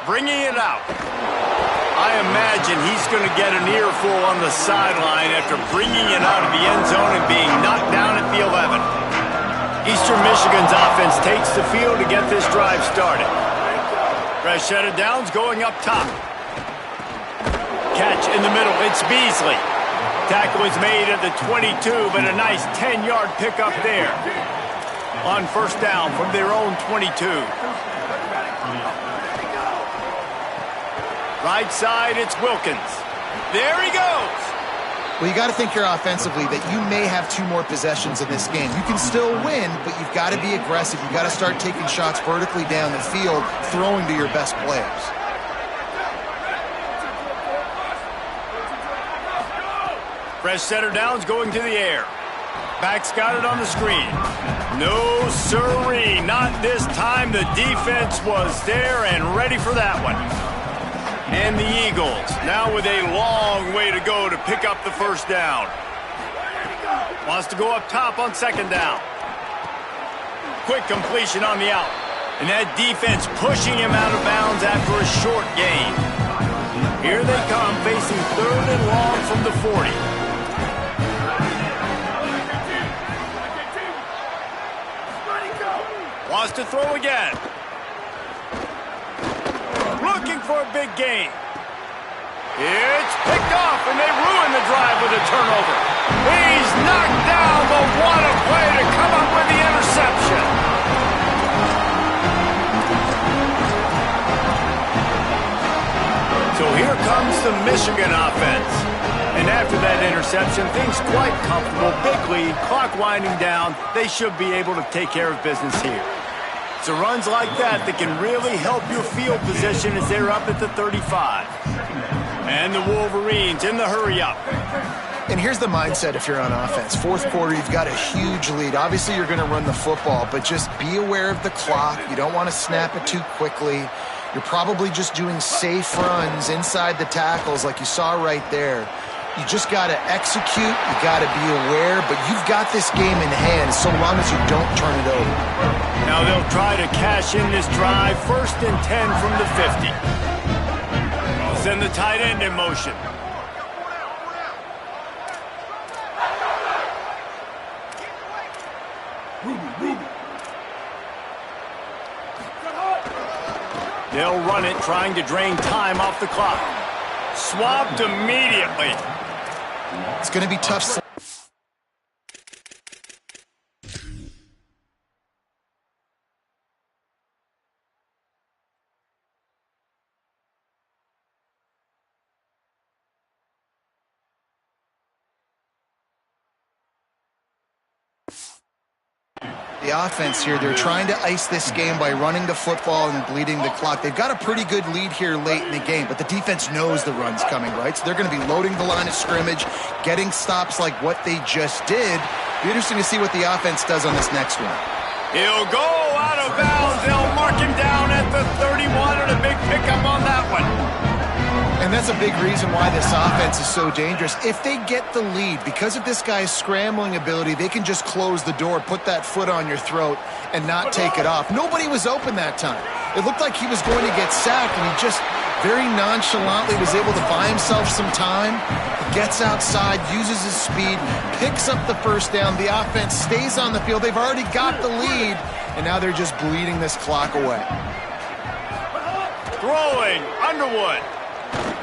Bringing it out. I imagine he's going to get an earful on the sideline after bringing it out of the end zone and being knocked down at the 11. Eastern Michigan's offense takes the field to get this drive started. Fresh set of downs going up top. Catch in the middle. It's Beasley. Tackle is made at the 22, but a nice 10-yard pickup there. On 1st down from their own 22. Right side, it's Wilkins. There he goes. Well, you got to think here offensively that you may have 2 more possessions in this game. You can still win, but you've got to be aggressive. You've got to start taking shots vertically down the field, throwing to your best players. Fresh setter down's going to the air. Back's got it on the screen. No sirree, not this time. The defense was there and ready for that one. And the Eagles now with a long way to go to pick up the first down. Wants to go up top on second down. Quick completion on the out. And that defense pushing him out of bounds after a short gain. Here they come facing 3rd and long from the 40. Wants to throw again. Looking for a big gain. It's picked off, and they ruin the drive with a turnover. He's knocked down, but what a play to come up with the interception. So here comes the Michigan offense. And after that interception, things quite comfortable. Big lead, clock winding down. They should be able to take care of business here. So runs like that can really help your field position as they're up at the 35. And the Wolverines in the hurry-up. And here's the mindset if you're on offense. 4th quarter, you've got a huge lead. Obviously, you're going to run the football, but just be aware of the clock. You don't want to snap it too quickly. You're probably just doing safe runs inside the tackles like you saw right there. You just got to execute. You got to be aware, but you've got this game in hand so long as you don't turn it over. Now they'll try to cash in this drive. 1st and 10 from the 50. Send the tight end in motion. They'll run it, trying to drain time off the clock. Swapped immediately. It's going to be tough. The offense here, they're trying to ice this game by running the football and bleeding the clock. They've got a pretty good lead here late in the game, but the defense knows the run's coming, right? So they're going to be loading the line of scrimmage, getting stops like what they just did. Be interesting to see what the offense does on this next one. He'll go out of bounds. They'll mark him down at the 31, and a big pickup on that one. And that's a big reason why this offense is so dangerous. If they get the lead, because of this guy's scrambling ability, they can just close the door, put that foot on your throat, and not take it off. Nobody was open that time. It looked like he was going to get sacked, and he just very nonchalantly was able to buy himself some time. He gets outside, uses his speed, picks up the first down. The offense stays on the field. They've already got the lead, and now they're just bleeding this clock away. Throwing, Underwood.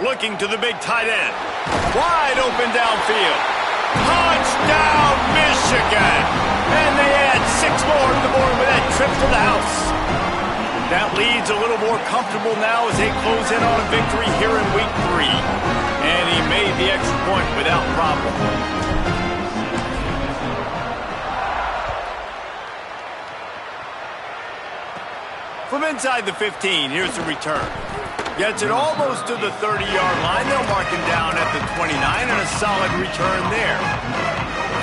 Looking to the big tight end. Wide open downfield. Touchdown, Michigan! And they add 6 more to the board with that trip to the house. That lead's a little more comfortable now as they close in on a victory here in week 3. And he made the extra point without problem. From inside the 15, here's the return. Gets it almost to the 30-yard line. They'll mark him down at the 29, and a solid return there.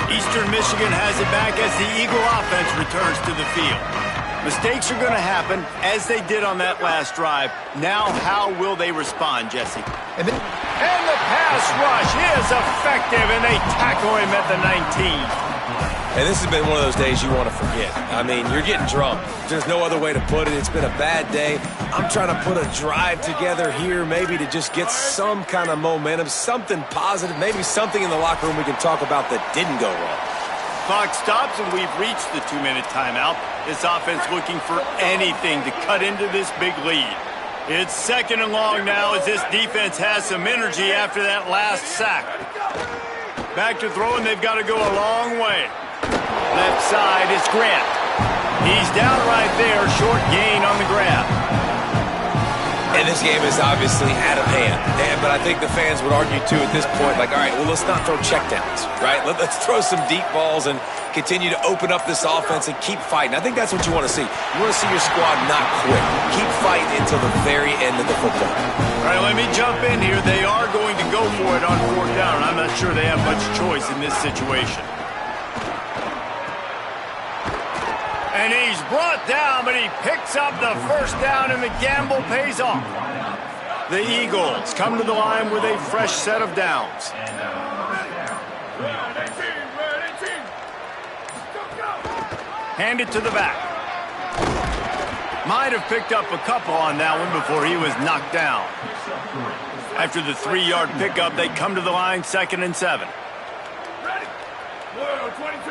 Eastern Michigan has it back as the Eagle offense returns to the field. Mistakes are going to happen, as they did on that last drive. Now, how will they respond, Jesse? And the pass rush is effective, and they tackle him at the 19. And this has been one of those days you want to forget. I mean, you're getting drunk. There's no other way to put it. It's been a bad day. I'm trying to put a drive together here maybe to just get some kind of momentum, something positive, maybe something in the locker room we can talk about that didn't go wrong. Clock stops, and we've reached the 2-minute timeout. This offense looking for anything to cut into this big lead. It's 2nd and long now as this defense has some energy after that last sack. Back to throwing, they've got to go a long way. Left side is Grant. He's down right there, short gain on the grab. And this game is obviously out of hand. But I think the fans would argue, too, at this point, like, all right, well, let's not throw checkdowns, right? Let's throw some deep balls and continue to open up this offense and keep fighting. I think that's what you want to see. You want to see your squad not quit. Keep fighting until the very end of the football. All right, let me jump in here. They are going to go for it on 4th down. I'm not sure they have much choice in this situation. And he's brought down, but he picks up the 1st down, and the gamble pays off. The Eagles come to the line with a fresh set of downs. Hand it to the back. Might have picked up a couple on that one before he was knocked down. After the 3-yard pickup, they come to the line 2nd and 7. Ready? 22.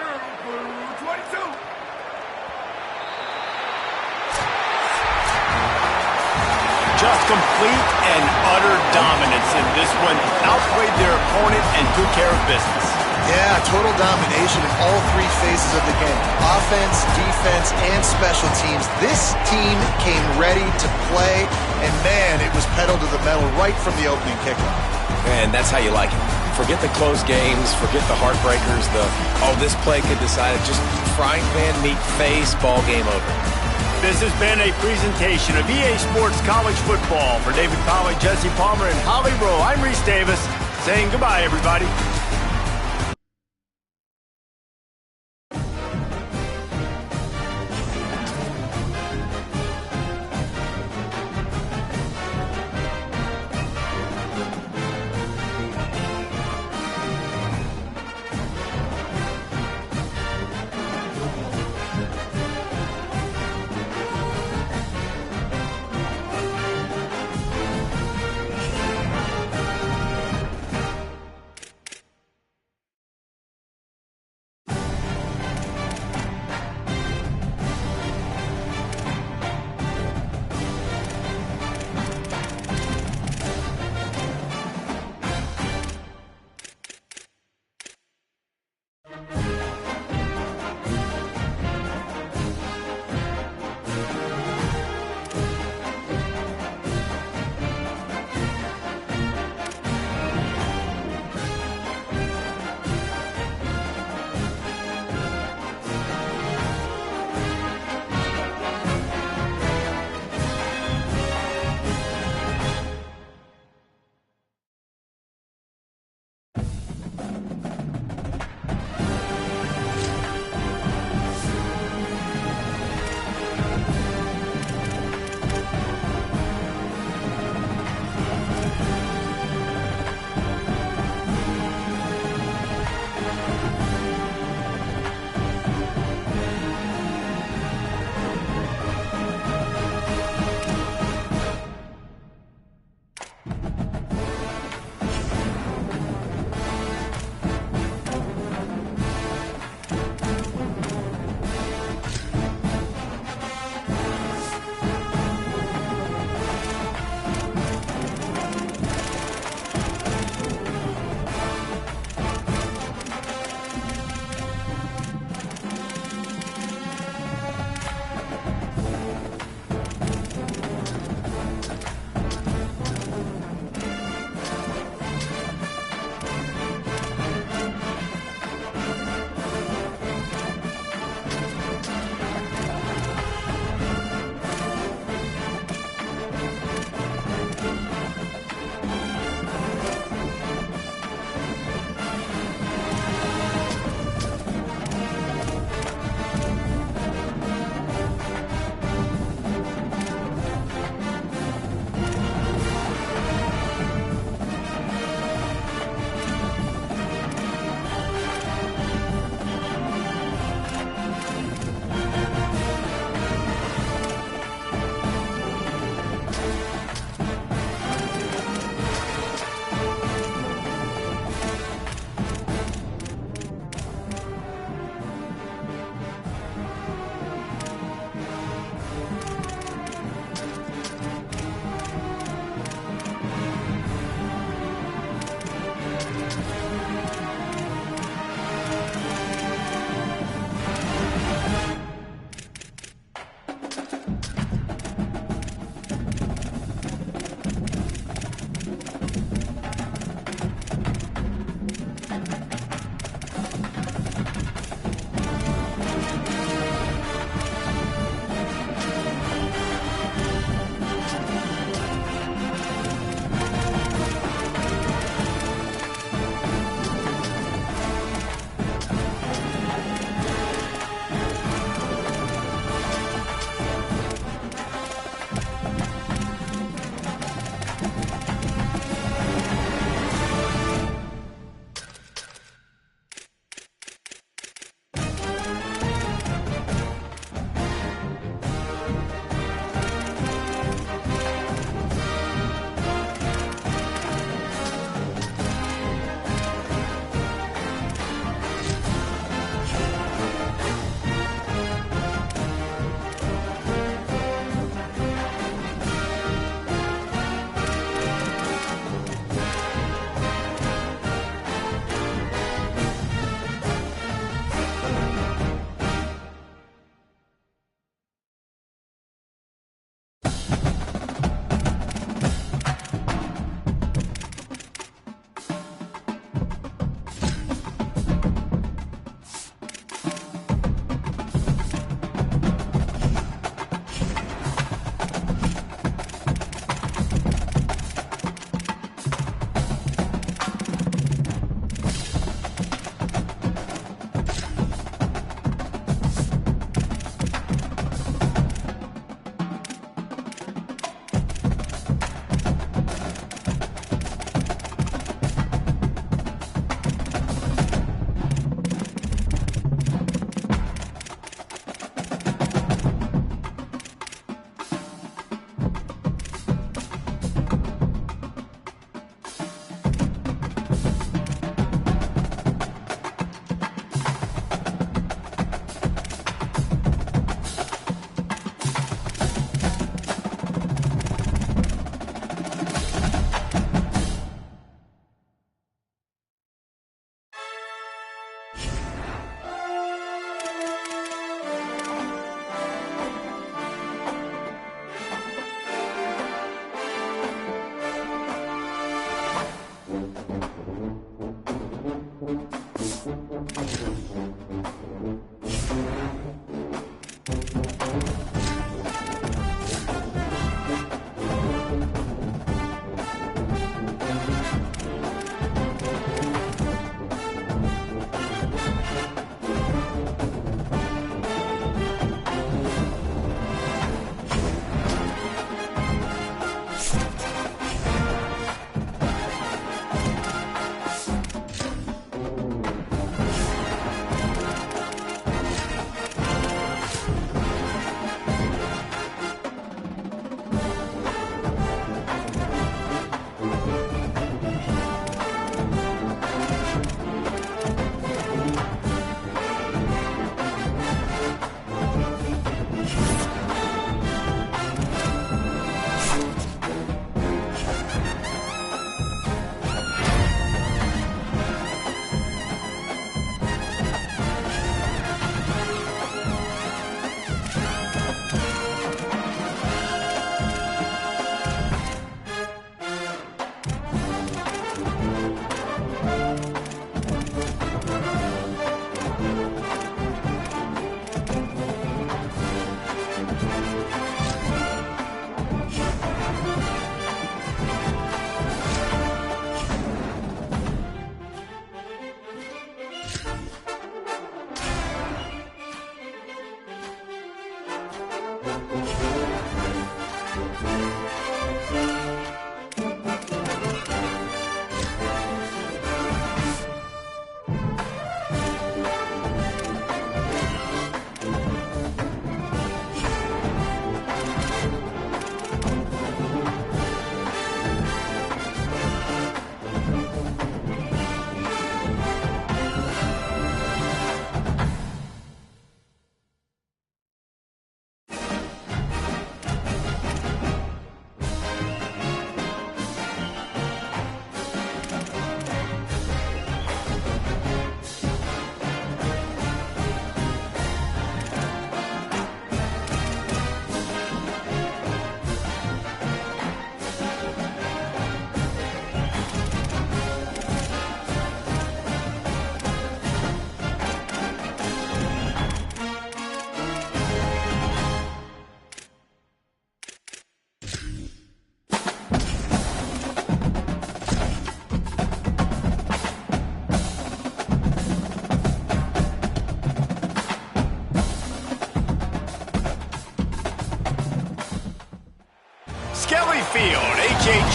Just complete and utter dominance in this one. Outplayed their opponent and took care of business. Yeah, total domination in all 3 phases of the game. Offense, defense, and special teams. This team came ready to play, and man, it was pedal to the metal right from the opening kickoff. And that's how you like it. Forget the close games, forget the heartbreakers, this play could decide it. Just frying pan meet face, ball game over. This has been a presentation of EA Sports College Football. For David Pollack, Jesse Palmer, and Holly Rowe, I'm Reese Davis, saying goodbye, everybody.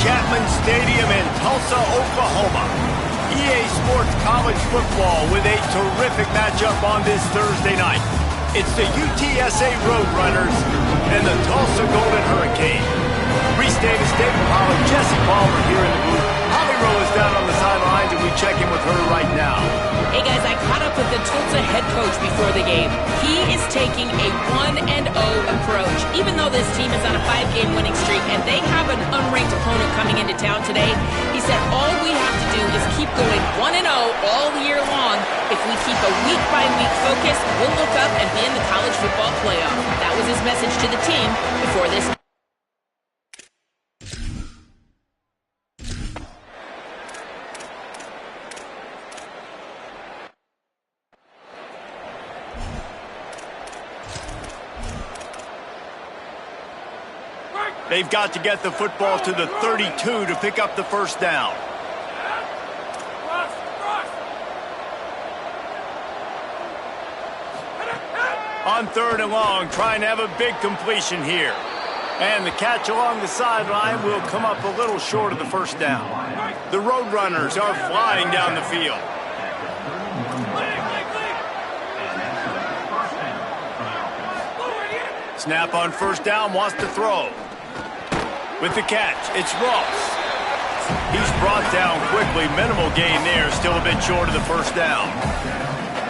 Chapman Stadium in Tulsa, Oklahoma. EA Sports College Football with a terrific matchup on this Thursday night. It's the UTSA Roadrunners and the Tulsa Golden Hurricane. Reese Davis, David Pollard, Jesse Palmer here in the booth. Holly Rowe is down on the sidelines, and we check in with her right now. Hey guys, I caught up with the Tulsa head coach before the game. He is taking a 1-0 approach. Even though this team is on a 5-game winning streak and they have an unranked opponent coming into town today, he said all we have to do is keep going 1-0 all year long. If we keep a week-by-week focus, we'll look up and be in the college football playoff. That was his message to the team before this. They've got to get the football to the 32 to pick up the first down. On 3rd and long, trying to have a big completion here. And the catch along the sideline will come up a little short of the first down. The Roadrunners are flying down the field. Snap on first down, wants to throw. With the catch, it's Ross. He's brought down quickly. Minimal gain there, still a bit short of the first down.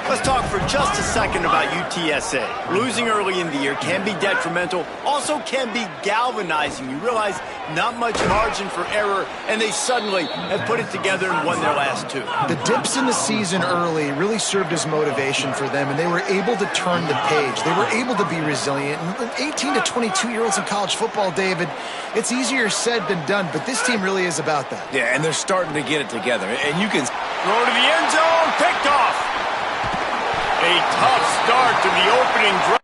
Let's talk for just a second about UTSA. Losing early in the year can be detrimental, also can be galvanizing. You realize not much margin for error, and they suddenly have put it together and won their last two. The dips in the season early really served as motivation for them, and they were able to turn the page. They were able to be resilient. And 18 to 22-year-olds in college football, David, it's easier said than done, but this team really is about that. Yeah, and they're starting to get it together. And you can throw to the end zone, picked off. A tough start to the opening drive.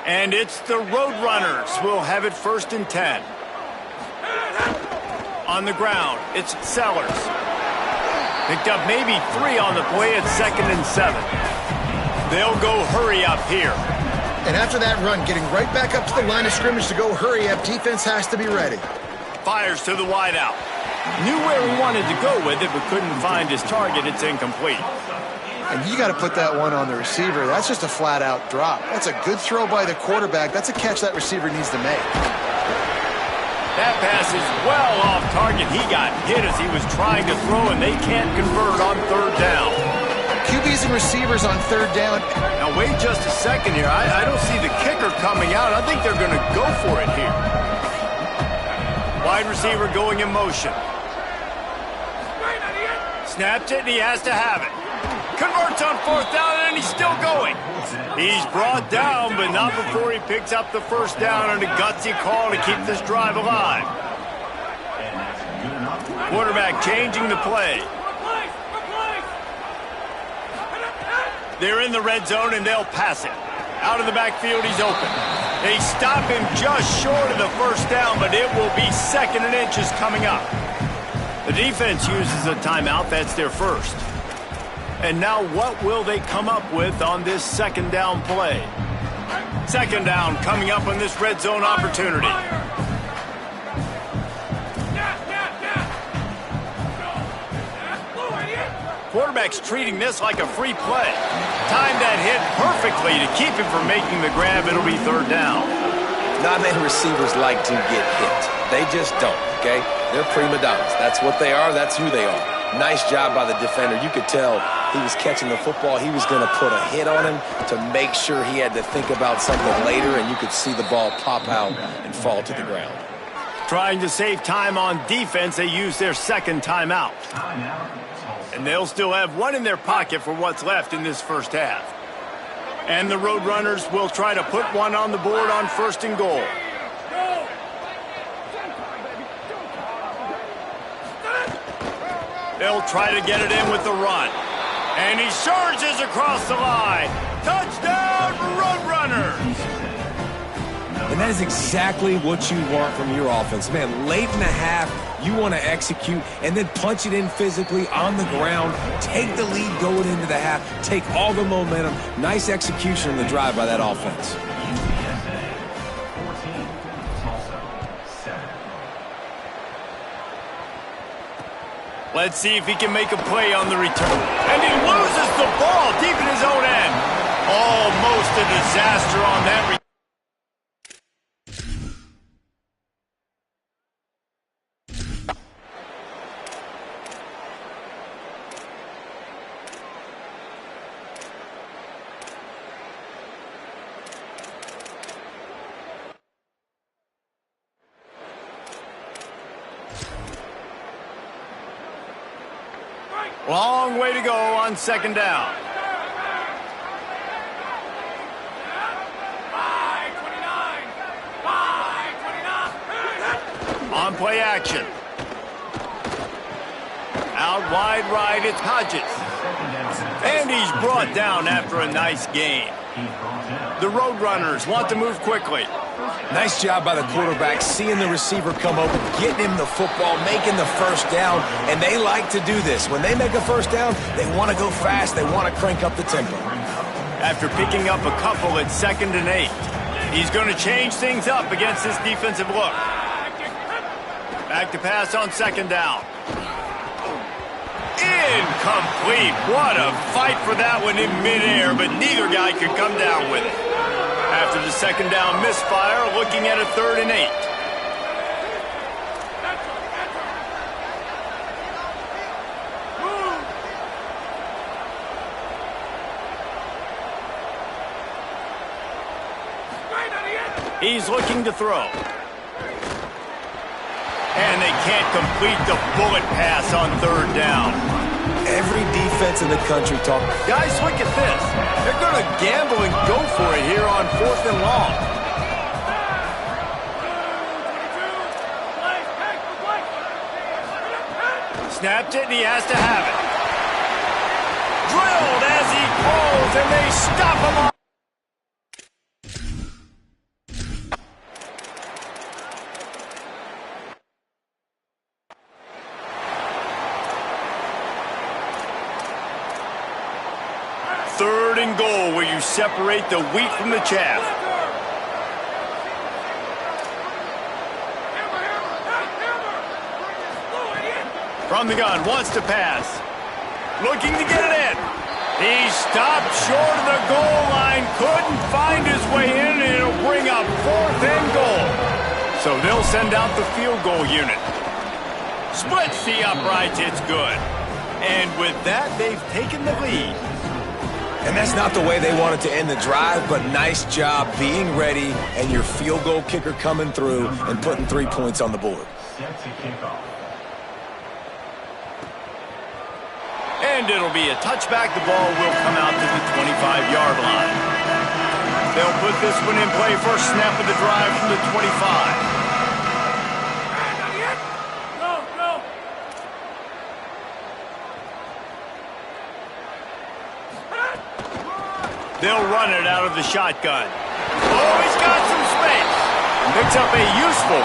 And it's the Roadrunners. We'll have it 1st and 10. On the ground, it's Sellers. Picked up maybe 3 on the play at 2nd and 7. They'll go hurry up here. And after that run, getting right back up to the line of scrimmage to go hurry up, defense has to be ready. Fires to the wideout. Knew where he wanted to go with it, but couldn't find his target. It's incomplete. And you got to put that one on the receiver. That's just a flat-out drop. That's a good throw by the quarterback. That's a catch that receiver needs to make. That pass is well off target. He got hit as he was trying to throw, and they can't convert on 3rd down. QBs and receivers on 3rd down. Now, wait just a second here. I don't see the kicker coming out. I think they're going to go for it here. Wide receiver going in motion. Snapped it, and he has to have it. Converts on 4th down, and he's still going. He's brought down, but not before he picks up the first down on a gutsy call to keep this drive alive. Quarterback changing the play. They're in the red zone, and they'll pass it. Out of the backfield, he's open. They stop him just short of the first down, but it will be 2nd and inches coming up. The defense uses a timeout. That's their first. And now what will they come up with on this 2nd down play? 2nd down coming up on this red zone opportunity. Quarterback's treating this like a free play. Timed that hit perfectly to keep him from making the grab. It'll be 3rd down. Not many receivers like to get hit. They just don't, okay? They're prima donnas. That's what they are. That's who they are. Nice job by the defender. You could tell he was catching the football. He was going to put a hit on him to make sure he had to think about something later, and you could see the ball pop out and fall to the ground. Trying to save time on defense, they use their 2nd timeout. And they'll still have one in their pocket for what's left in this first half. And the Roadrunners will try to put one on the board on 1st and goal. They'll try to get it in with the run. And he surges across the line. Touchdown, Roadrunners! And that is exactly what you want from your offense. Man, late in the half, you want to execute and then punch it in physically on the ground, take the lead going into the half, take all the momentum. Nice execution on the drive by that offense. Let's see if he can make a play on the return. And he loses the ball deep in his own end. Almost a disaster on that return. Long way to go on second down. On play action. Out wide right, it's Hodges. And he's brought down after a nice gain. The Roadrunners want to move quickly. Nice job by the quarterback, seeing the receiver come open, getting him the football, making the first down, and they like to do this. When they make a first down, they want to go fast, they want to crank up the tempo. After picking up a couple at 2nd and 8, he's going to change things up against this defensive look. Back to pass on 2nd down. Incomplete. What a fight for that one in midair, but neither guy could come down with it. After the 2nd down misfire, looking at a 3rd and 8. He's looking to throw. And they can't complete the bullet pass on 3rd down. Every defense in the country talk. Guys, look at this. They're going to gamble and go for it here on 4th and long. Snapped it, and he has to have it. Drilled as he falls, and they stop him on. Third and goal, where you separate the wheat from the chaff. From the gun, wants to pass. Looking to get it in. He stopped short of the goal line, couldn't find his way in, and it'll bring up 4th and goal. So they'll send out the field goal unit. Splits the uprights, it's good. And with that, they've taken the lead. And that's not the way they wanted to end the drive, but nice job being ready and your field goal kicker coming through and putting 3 points on the board. Set to kick off. And it'll be a touchback. The ball will come out to the 25-yard line. They'll put this one in play. First snap of the drive from the 25. They'll run it out of the shotgun. Oh, he's got some space. Picks up a useful.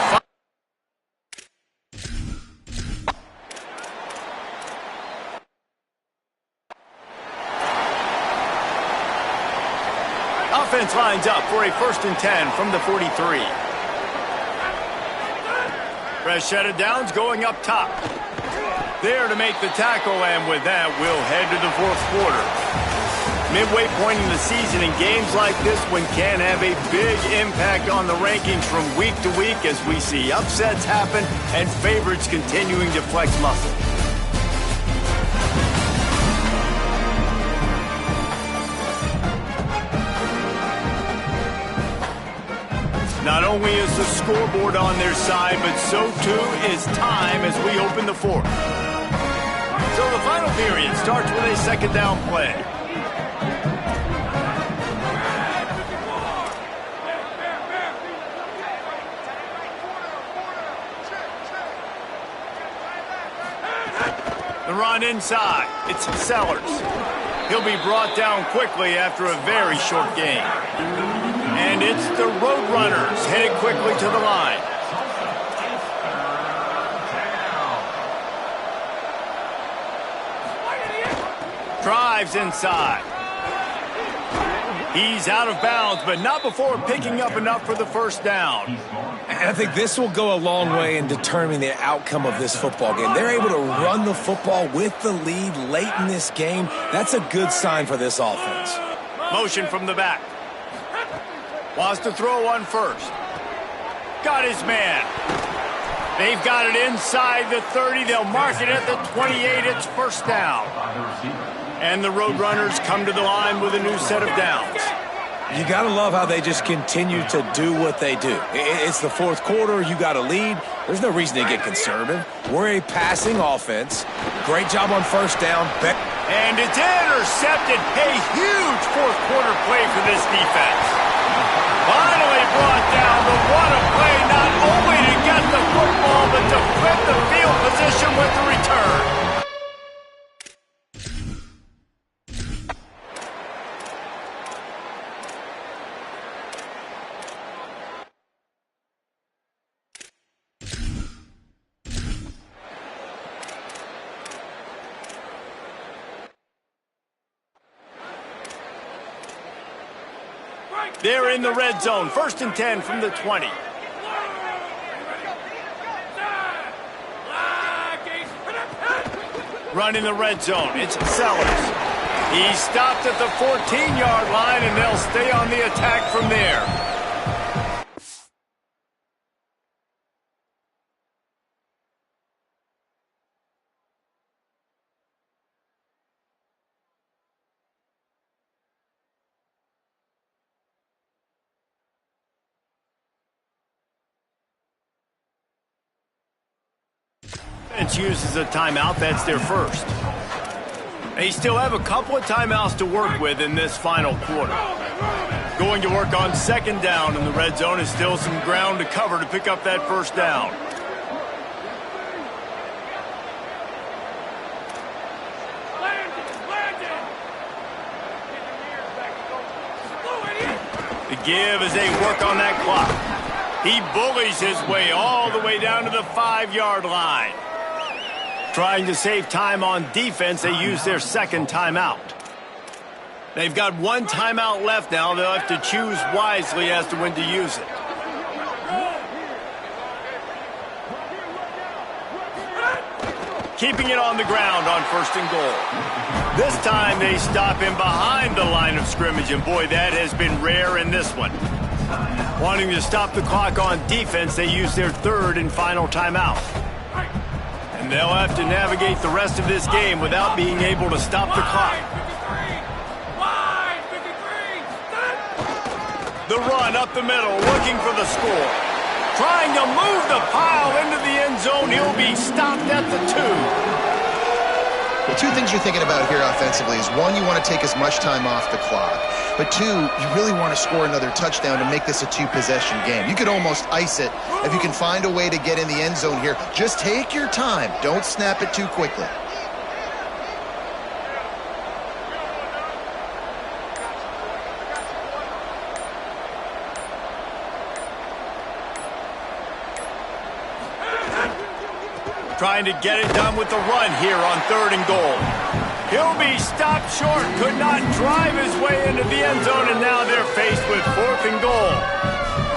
Offense lines up for a 1st and 10 from the 43. Fresh set of downs going up top. There to make the tackle, and with that, we'll head to the 4th quarter. Midway point in the season, and games like this one can have a big impact on the rankings from week to week as we see upsets happen and favorites continuing to flex muscle. Not only is the scoreboard on their side, but so too is time as we open the 4th. So the final period starts with a 2nd down play. The run inside. It's Sellers. He'll be brought down quickly after a very short game. And it's the Roadrunners headed quickly to the line. Drives inside. He's out of bounds, but not before picking up enough for the first down. And I think this will go a long way in determining the outcome of this football game. They're able to run the football with the lead late in this game. That's a good sign for this offense. Motion from the back. Wants to throw on first. Got his man. They've got it inside the 30. They'll mark it at the 28. It's first down. And the Roadrunners come to the line with a new set of downs. You got to love how they just continue to do what they do. It's the fourth quarter. You got a lead. There's no reason to get conservative. We're a passing offense. Great job on first down. And it's intercepted. A huge fourth quarter play for this defense. Finally brought down, but what a play, not only to get the football, but to flip the field position with the return. They're in the red zone. 1st and 10 from the 20. Running the red zone. It's Sellers. He stopped at the 14-yard line, and they'll stay on the attack from there. Uses a timeout. That's their first. They still have a couple of timeouts to work with in this final quarter. Going to work on 2nd down in the red zone. Is still some ground to cover to pick up that first down. The give as they work on that clock. He bullies his way all the way down to the 5-yard line. Trying to save time on defense, they use their 2nd timeout. They've got 1 timeout left now. They'll have to choose wisely as to when to use it. Keeping it on the ground on 1st and goal. This time they stop him behind the line of scrimmage, and boy, that has been rare in this one. Wanting to stop the clock on defense, they use their 3rd and final timeout. And they'll have to navigate the rest of this game without being able to stop the clock. The run up the middle, looking for the score. Trying to move the pile into the end zone. He'll be stopped at the 2. Well, 2 things you're thinking about here offensively is, 1, you want to take as much time off the clock. But 2, you really want to score another touchdown to make this a 2-possession game. You could almost ice it if you can find a way to get in the end zone here. Just take your time. Don't snap it too quickly. Trying to get it done with the run here on 3rd and goal. He'll be stopped short, could not drive his way into the end zone, and now they're faced with 4th and goal.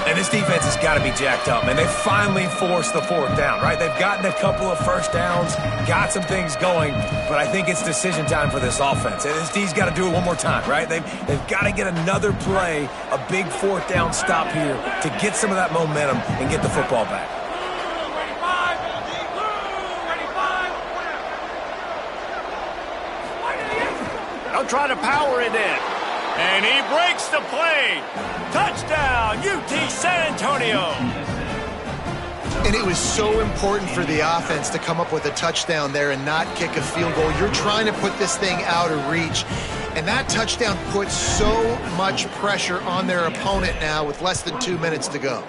And this defense has got to be jacked up, man. They finally forced the 4th down, right? They've gotten a couple of first downs, got some things going, but I think it's decision time for this offense. And this D's got to do it one more time, right? They've got to get another play, a big 4th down stop here to get some of that momentum and get the football back. They'll try to power it in. And he breaks the play. Touchdown, UT San Antonio. And it was so important for the offense to come up with a touchdown there and not kick a field goal. You're trying to put this thing out of reach. And that touchdown puts so much pressure on their opponent now with less than 2 minutes to go.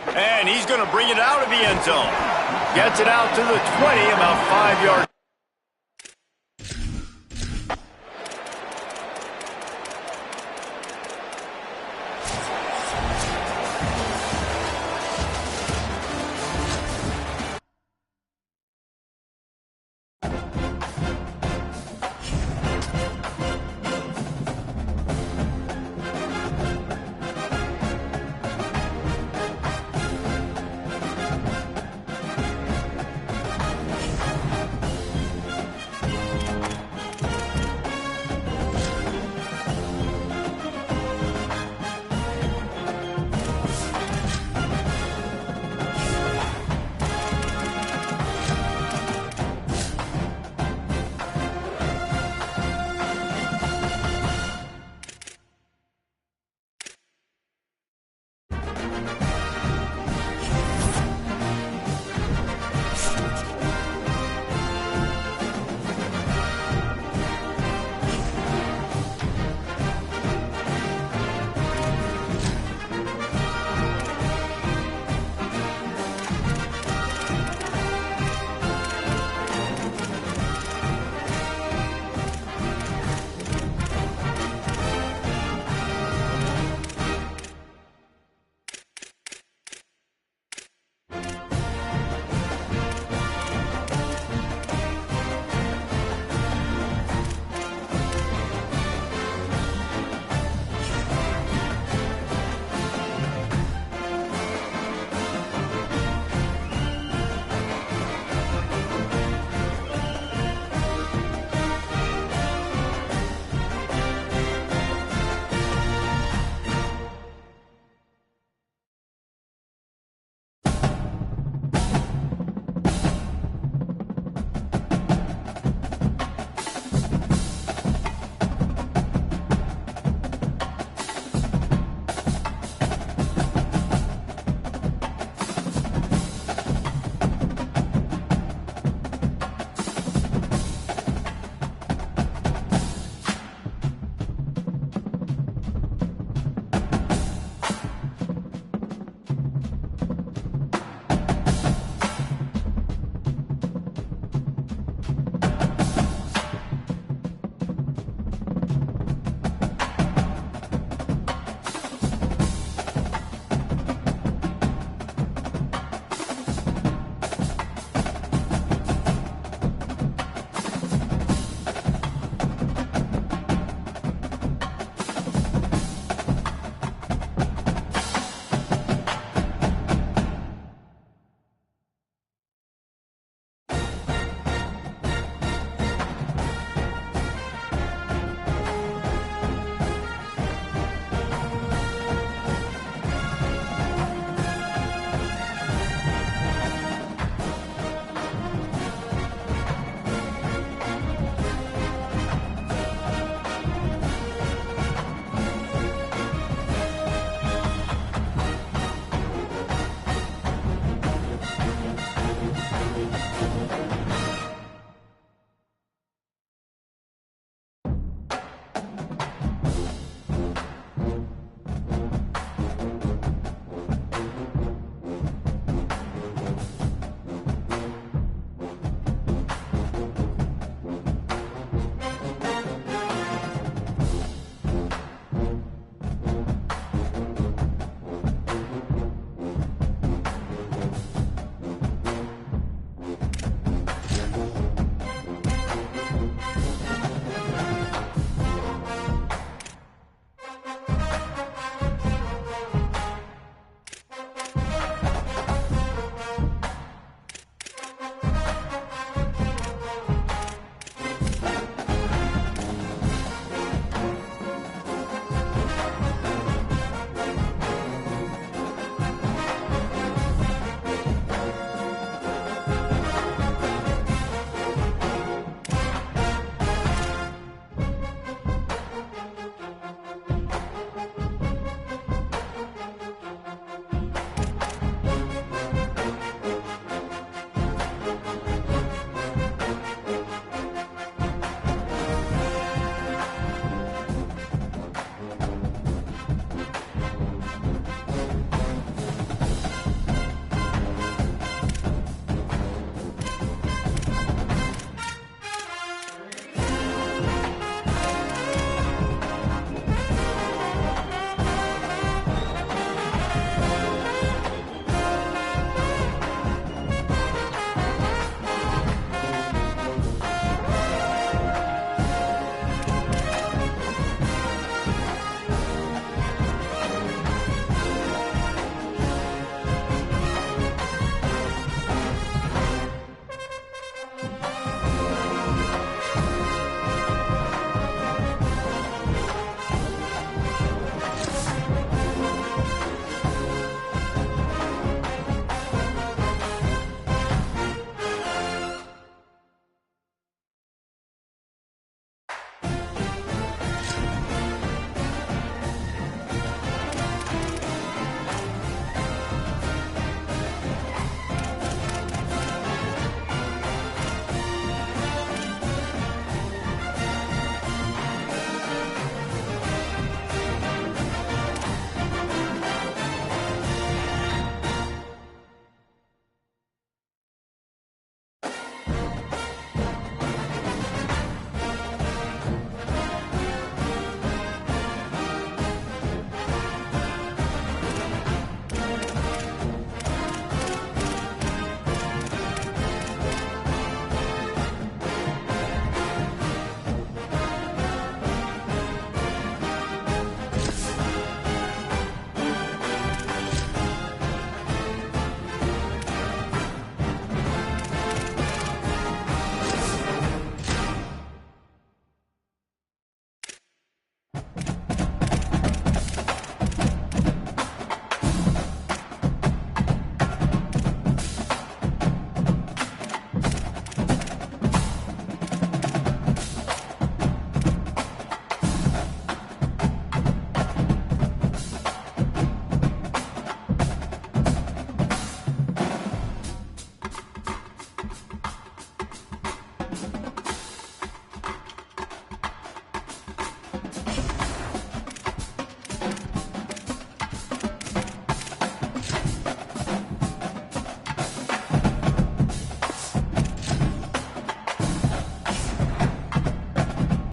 And he's going to bring it out of the end zone. Gets it out to the 20, about 5 yards.